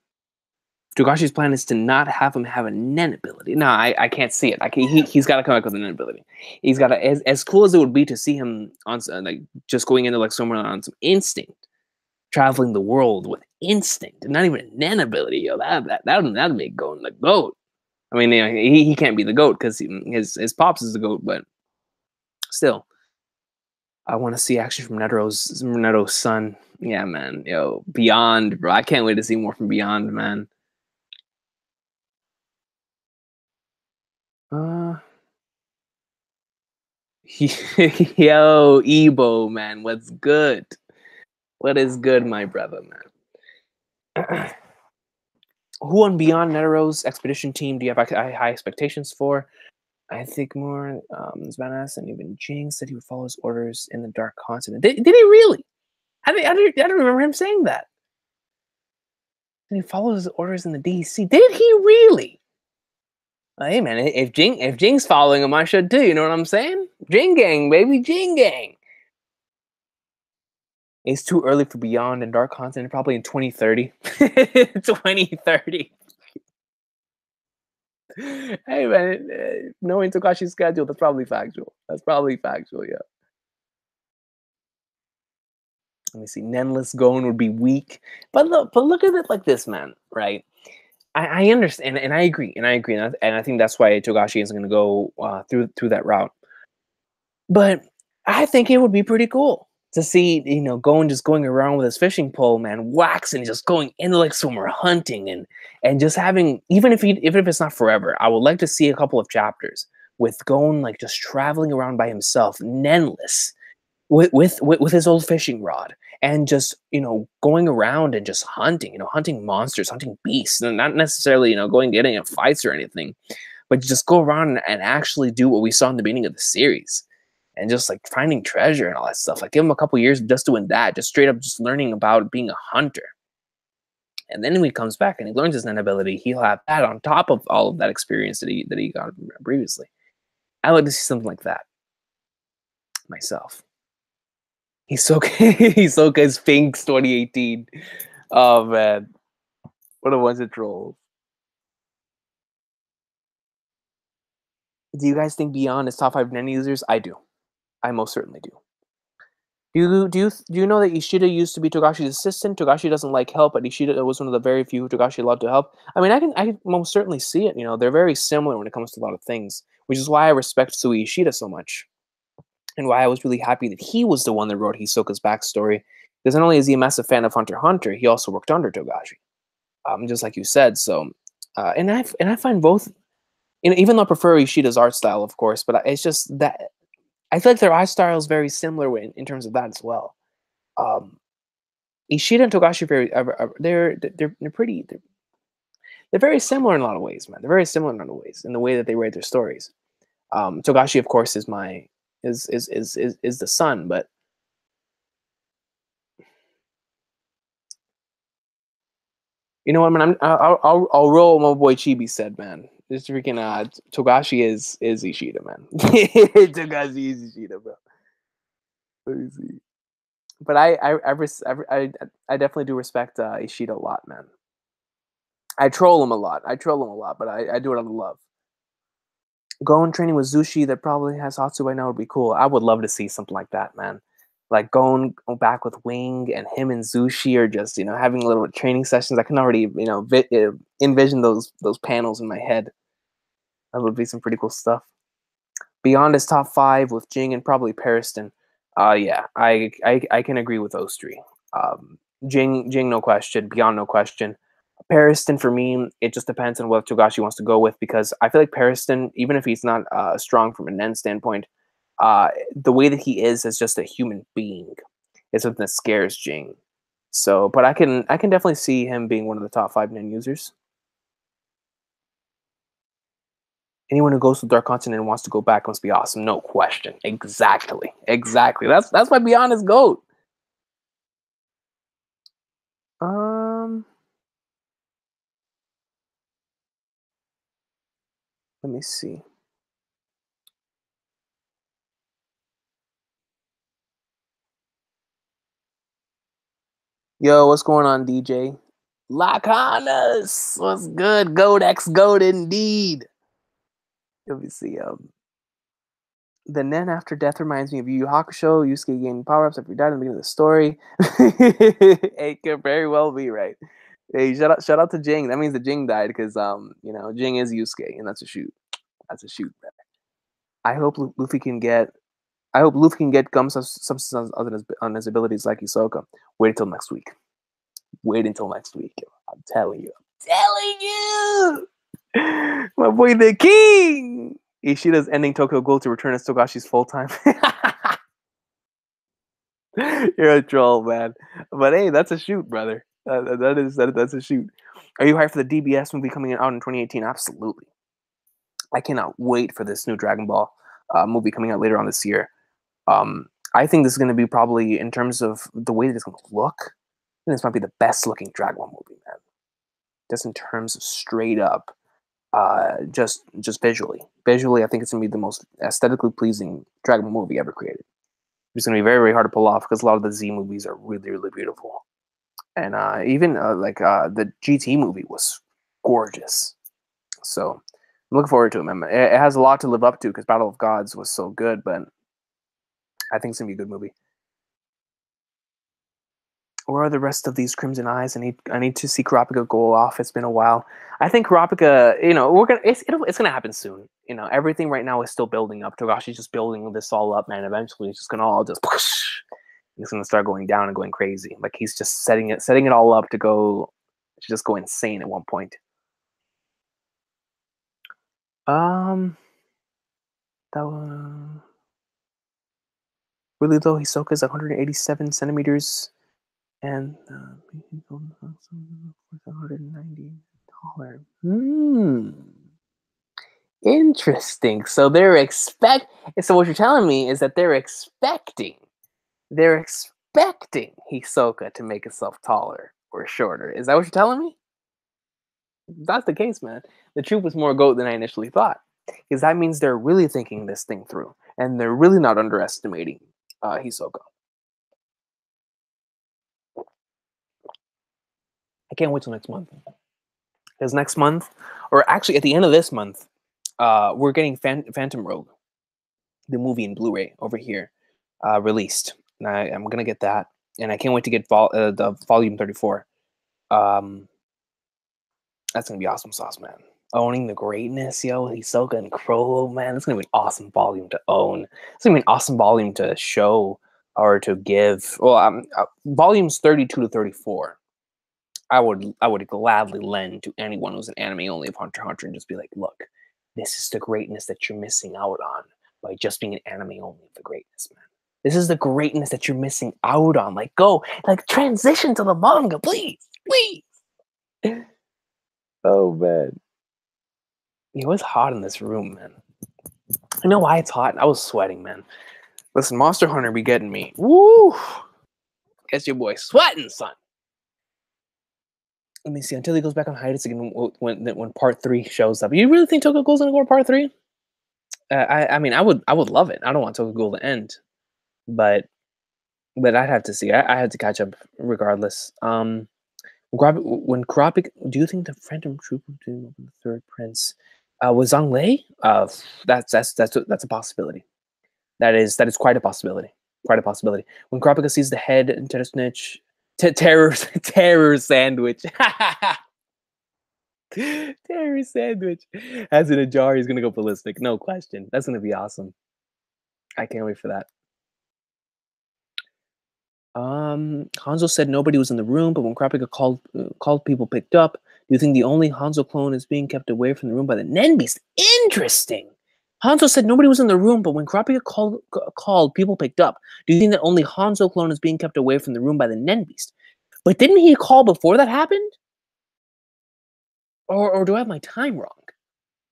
Speaker 1: Togashi's plan is to not have him have a Nen ability. No, I can't see it. He's got to come back with a Nen ability. He's got to, as cool as it would be to see him on like just going into like somewhere on some instinct, traveling the world with instinct, and not even a Nen ability. Yo, that'd make Gon the GOAT. I mean, you know, he can't be the GOAT because his pops is the GOAT, but still, I want to see action from Netero's son. Yeah, man. Yo, Beyond, bro. I can't wait to see more from Beyond, man. Yo, Ebo, man. What's good? What is good, my brother, man? Who on Beyond Netero's expedition team do you have high expectations for? I think more Zvanas and even Jing said he would follow his orders in the Dark Continent. Did he really? I don't remember him saying that. Did he follow his orders in the DC? Did he really? Hey man, if Jing's following him, I should too. You know what I'm saying? Jing gang, baby, Jing gang. It's too early for Beyond and Dark Continent. Probably in 2030. 2030. Hey man, knowing Tokashi's schedule, that's probably factual. That's probably factual, yeah. Let me see. Nenless Gon would be weak, but look at it like this, man. Right? I understand, and I agree, and I think that's why Togashi isn't going to go through that route. But I think it would be pretty cool to see, you know, Gon just going around with his fishing pole, man, waxing, just going into like somewhere hunting and just having, even if it's not forever, I would like to see a couple of chapters with Gon like just traveling around by himself, Nenless, with his old fishing rod, and just, you know, going around and just hunting, you know, hunting monsters, hunting beasts, and not necessarily, you know, getting in fights or anything, but just go around and actually do what we saw in the beginning of the series, and just like finding treasure and all that stuff. Like, give him a couple years just doing that, just straight up just learning about being a hunter. And then when he comes back and he learns his Nen ability, he'll have that on top of all of that experience that he got previously. I like to see something like that myself. Hisoka's Sphinx 2018. Oh man, what a bunch of trolls. Do you guys think Beyond is top 5 Nen users? I do. I most certainly do. Do you know that Ishida used to be Togashi's assistant? Togashi doesn't like help, but Ishida was one of the very few who Togashi allowed to help. I mean, I can most certainly see it. You know, they're very similar when it comes to a lot of things, which is why I respect Sui Ishida so much, and why I was really happy that he was the one that wrote Hisoka's backstory. Because not only is he a massive fan of Hunter x Hunter, he also worked under Togashi, just like you said. So And I find both, even though I prefer Ishida's art style, of course, but it's just that I feel like their art style is very similar in terms of that as well. Um, Ishida and Togashi are very they're pretty they're very similar in a lot of ways, man. They're very similar in a lot of ways in the way that they write their stories. Togashi, of course, is my is the son, but you know what, man? I'll roll what my boy Chibi said, man. This freaking Togashi is Ishida, man. Togashi is Ishida, bro. Let me see. But I definitely do respect Ishida a lot, man. I troll him a lot. I troll him a lot, but I do it out of love. Gon training with Zushi that probably has Hatsu by now would be cool. I would love to see something like that, man. Like Gon go back with Wing and him and Zushi are just having little training sessions. I can already envision those panels in my head. That would be some pretty cool stuff. Beyond his top five with Jing and probably Pariston. Yeah, I can agree with those three. Jing, no question. Beyond, no question. Pariston, for me, it just depends on what Togashi wants to go with, because I feel like Pariston, even if he's not strong from a Nen standpoint, the way that he is as just a human being is something that scares Jing. So, but I can definitely see him being one of the top 5 Nen users. Anyone who goes to Dark Continent and wants to go back must be awesome. No question. Exactly. That's why Beyond is GOAT. Let me see. Yo, what's going on, DJ? Lacanas! What's good? GOAT X GOAT indeed. Let me see. The Nen after death reminds me of Yu Yu Hakusho. Yusuke gaining power-ups after he died in the beginning of the story. It could very well be, right? Hey, shout out to Jing. That means that Jing died because Jing is Yusuke, and that's a shoot. That's a shoot, brother. I hope Luffy can get gum substance on his abilities like Hisoka. Wait until next week. I'm telling you. My boy the king. Ishida's ending Tokyo Ghoul to return as Togashi's full time. You're a troll, man. But hey, that's a shoot, brother. That's a shoot. Are you hyped for the DBS movie coming out in 2018? Absolutely. I cannot wait for this new Dragon Ball movie coming out later on this year. I think this is going to be probably, in terms of the way that it's going to look, I think this might be the best looking Dragon Ball movie, man. Just in terms of straight up, just visually. Visually, I think it's going to be the most aesthetically pleasing Dragon Ball movie ever created. It's going to be very, very hard to pull off because a lot of the Z movies are really, really beautiful. And even the GT movie was gorgeous. So I'm looking forward to it, man. It has a lot to live up to because Battle of Gods was so good, but I think it's going to be a good movie. Where are the rest of these Crimson Eyes? I need to see Kurapika go off. It's been a while. I think Kurapika, it's gonna happen soon. Everything right now is still building up. Togashi's just building this all up, man. Eventually, it's just gonna all just it's gonna start going down and going crazy. Like he's just setting it all up to just go insane at one point. That one. Really though, Hisoka's 187 centimeters. And 190 taller. Interesting. So So what you're telling me is that they're expecting Hisoka to make himself taller or shorter. Is that what you're telling me? If that's the case, man. The truth was more GOAT than I initially thought, because that means they're really thinking this thing through, and they're really not underestimating Hisoka. I can't wait till next month. Because next month, or actually at the end of this month, we're getting Phantom Rogue, the movie in Blu-ray over here, released. And I'm gonna get that, and I can't wait to get the volume 34. That's gonna be awesome sauce, man. Owning the greatness, yo, Hisoka and Crow, man. That's gonna be an awesome volume to own. It's gonna be an awesome volume to show or to give. Well, volumes 32 to 34 I would gladly lend to anyone who's an anime only of Hunter x Hunter and just be like, look, this is the greatness that you're missing out on by just being an anime only of the greatness, man. This is the greatness that you're missing out on. Like, go, like, transition to the manga, please, please. Oh man, it was hot in this room, man. You know why it's hot? I was sweating, man. Listen, Monster Hunter be getting me. Woo! Guess your boy sweating, son. Let me see. Until he goes back on hiatus again when part 3 shows up. You really think Tokugo's gonna go to part 3? I mean, I would love it. I don't want Tokugo to end, but I'd have to see. I had to catch up regardless. When Kurapika, do you think the Phantom Troop will do the third prince? Was Zhang Lei? That's a possibility. That is quite a possibility. Quite a possibility. When Kurapika sees the head and terror snitch, terror sandwich. Terror sandwich has in a jar, he's gonna go ballistic. No question. That's gonna be awesome. I can't wait for that. Hanzo said nobody was in the room, but when Kurapika called, people picked up. Do you think the only Hanzo clone is being kept away from the room by the Nen Beast? Interesting. Hanzo said nobody was in the room, but when Kurapika called, people picked up. Do you think that only Hanzo clone is being kept away from the room by the Nen Beast? But didn't he call before that happened? Or do I have my time wrong?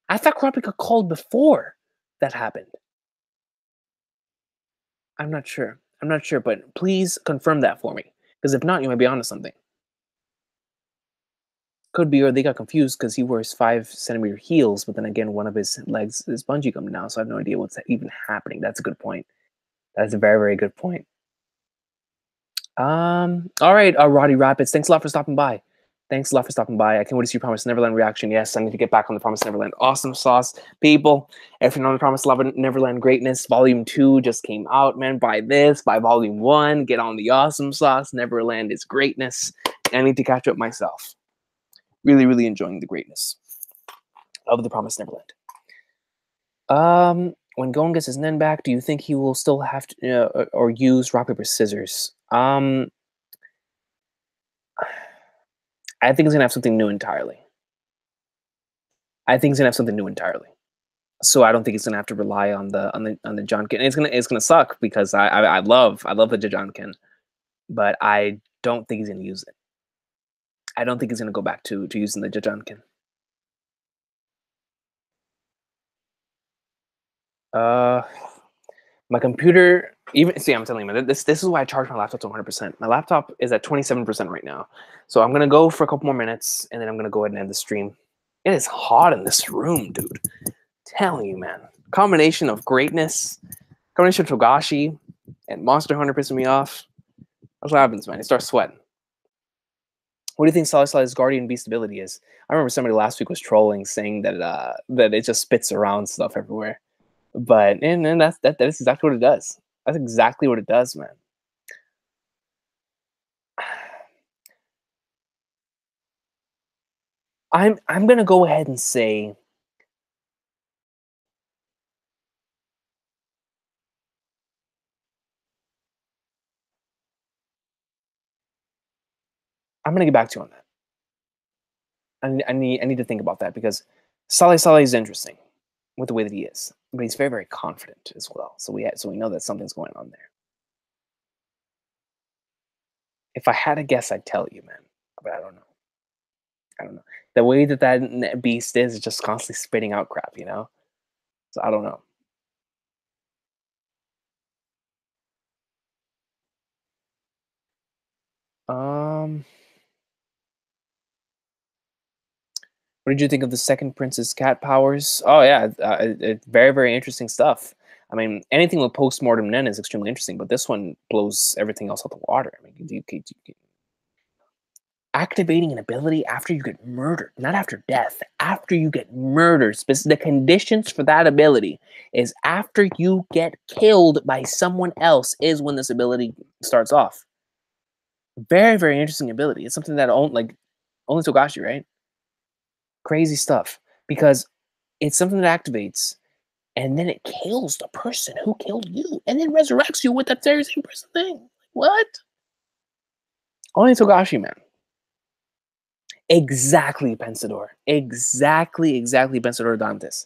Speaker 1: I thought Kurapika called before that happened. I'm not sure. I'm not sure, but please confirm that for me. Because if not, you might be onto something. Could be, or they got confused because he wears 5-centimeter heels, but then again, one of his legs is bungee gum now, so I have no idea what's even happening. That's a good point. That's a very, very good point. All right, Roddy Rapids, thanks a lot for stopping by. Thanks a lot for stopping by. I can't wait to see your Promised Neverland reaction. Yes, I need to get back on the Promised Neverland awesome sauce. People, if you're not on the Promised Neverland greatness, Volume 2 just came out, man. Buy this, buy Volume 1, get on the awesome sauce. Neverland is greatness. I need to catch up myself. Really, really enjoying the greatness of the Promised Neverland. When Gon gets his Nen back, do you think he will still have to, or use rock, paper, scissors? I think he's gonna have something new entirely. So I don't think he's gonna have to rely on the Johnkin. It's gonna suck because I love the Johnkin, but I don't think he's gonna use it. I don't think he's gonna go back to using the Johnkin. My computer, even see, I'm telling you, man, this is why I charge my laptop to 100%. My laptop is at 27% right now, so I'm gonna go for a couple more minutes, and then I'm gonna go ahead and end the stream. It is hot in this room, dude. Telling you, man. Combination of greatness, combination of Togashi and Monster Hunter pissing me off. That's what happens, man. You start sweating. What do you think Sally's guardian beast ability is? I remember somebody last week was trolling, saying that that it just spits around stuff everywhere. But and that's exactly what it does. That's exactly what it does, man. I'm gonna go ahead and say I'm gonna get back to you on that. I need to think about that because Sally is interesting with the way that he is, but he's very, very confident as well. So we know that something's going on there. If I had a guess, I'd tell you, man, but I don't know. The way that beast is just constantly spitting out crap, you know. So I don't know. What did you think of the second Prince's cat powers? Oh yeah, very, very interesting stuff. I mean, anything with post-mortem Nen is extremely interesting, but this one blows everything else out the water. I mean, you activating an ability after you get murdered, not after death, after you get murdered. The conditions for that ability is after you get killed by someone else is when this ability starts off. Very, very interesting ability. It's something that only Togashi, right? Crazy stuff, because it's something that activates and then it kills the person who killed you and then resurrects you with that very same person thing. What? Only Togashi, man. Exactly, Pensador. Exactly, Pensador Dantes.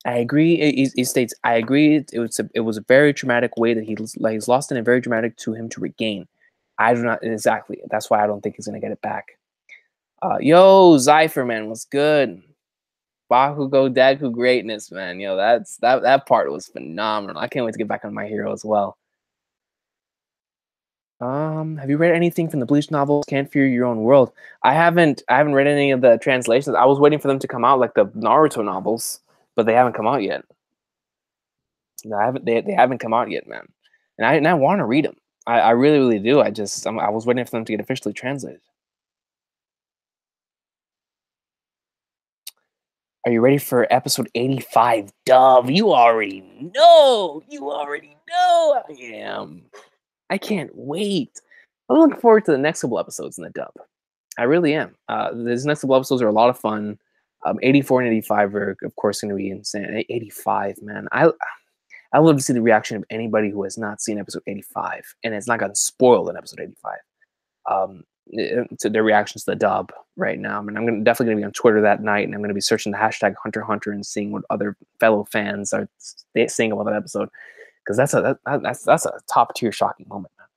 Speaker 1: I agree. He states, "I agree. It was a very traumatic way that he's lost, and a very dramatic to him to regain. I do not exactly. That's why I don't think he's gonna get it back." Yo, Zypher man, what's good? Bakugo Deku greatness, man. Yo, that part was phenomenal. I can't wait to get back on My Hero as well. Have you read anything from the Bleach novels? Can't Fear Your Own World. I haven't read any of the translations. I was waiting for them to come out, like the Naruto novels, but they haven't come out yet. No, I haven't. They haven't come out yet, man. And I want to read them. I really do. I was waiting for them to get officially translated. Are you ready for episode 85? Dove, you already know. You already know I am. I can't wait. I'm looking forward to the next couple episodes in the dub. I really am. These next couple episodes are a lot of fun. 84 and 85 are, of course, going to be insane. 85, man. I love to see the reaction of anybody who has not seen episode 85 and has not gotten spoiled in episode 85. To their reactions to the dub right now. I mean, definitely going to be on Twitter that night, and I'm going to be searching the hashtag Hunter x Hunter and seeing what other fellow fans are saying about that episode, because that's a top tier shocking moment, man.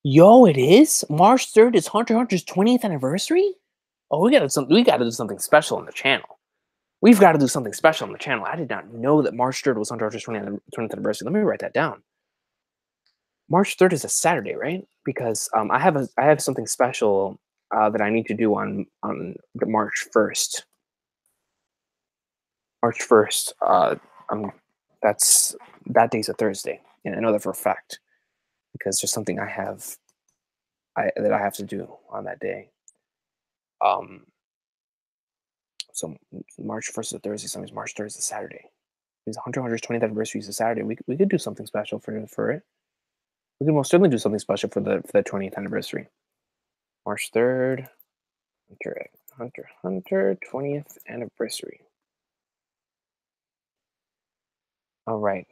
Speaker 1: Yo, it is March 3rd. Is Hunter x Hunter's 20th anniversary? Oh, we gotta do something special on the channel. We've got to do something special on the channel. I did not know that March 3rd was Hunter x Hunter's 20th anniversary. Let me write that down. March 3rd is a Saturday, right? Because I have something special that I need to do on the March 1st. March 1st. That's that day's a Thursday, and I know that for a fact because there's something that I have to do on that day. Um, so March 1st is a Thursday. So March 3rd is a Saturday. Because Hunter x Hunter's 20th anniversary is a Saturday. We could do something special for it. We could most certainly do something special for the 20th anniversary. March 3rd, Hunter x Hunter 20th anniversary. All right.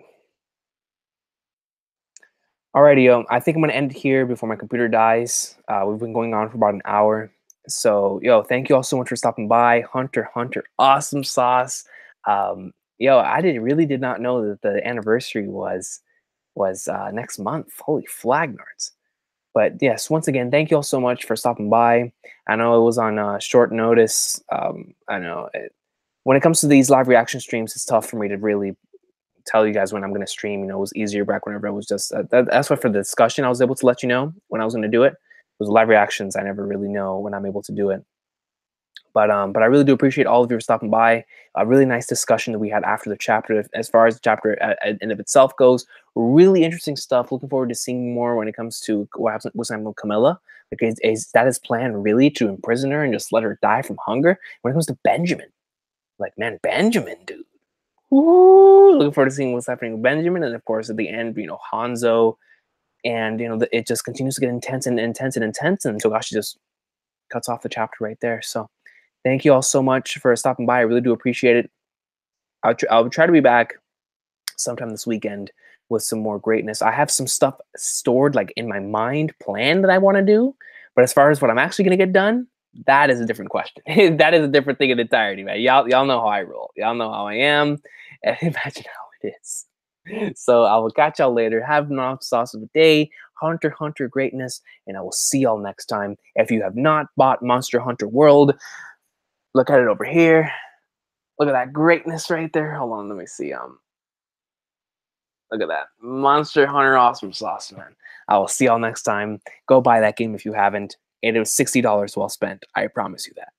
Speaker 1: Alrighty, I think I'm gonna end here before my computer dies. We've been going on for about an hour. So, yo, thank you all so much for stopping by. Hunter x Hunter, awesome sauce. Yo, really did not know that the anniversary was next month. Holy flagnards. But yes, once again, thank you all so much for stopping by. I know it was on short notice. I know when it comes to these live reaction streams, it's tough for me to really tell you guys when I'm going to stream. You know, it was easier back whenever it was just that's why for the discussion I was able to let you know when I was going to do it. It was live reactions. I never really know when I'm able to do it. But I really do appreciate all of you for stopping by. A really nice discussion that we had after the chapter. As far as the chapter in of itself goes, really interesting stuff. Looking forward to seeing more when it comes to what's happening with Camilla. Like, is that his plan really, to imprison her and just let her die from hunger? When it comes to Benjamin, like, man, Benjamin, dude. Ooh, looking forward to seeing what's happening with Benjamin, and of course at the end, Hanzo, and it just continues to get intense and intense and intense, and Togashi just cuts off the chapter right there. So thank you all so much for stopping by. I really do appreciate it. I'll try to be back sometime this weekend with some more greatness. I have some stuff stored, like, in my mind, planned, that I want to do, but as far as what I'm actually going to get done, that is a different question. That is a different thing in entirety, man. Y'all know how I roll. Y'all know how I am, and imagine how it is. So I will catch y'all later. Have an awesome sauce of a day. Hunter x Hunter greatness, and I will see y'all next time. If you have not bought Monster Hunter World, look at it over here. Look at that greatness right there. Hold on, let me see. Look at that. Monster Hunter awesome sauce, man. I will see y'all next time. Go buy that game if you haven't. It was $60 well spent. I promise you that.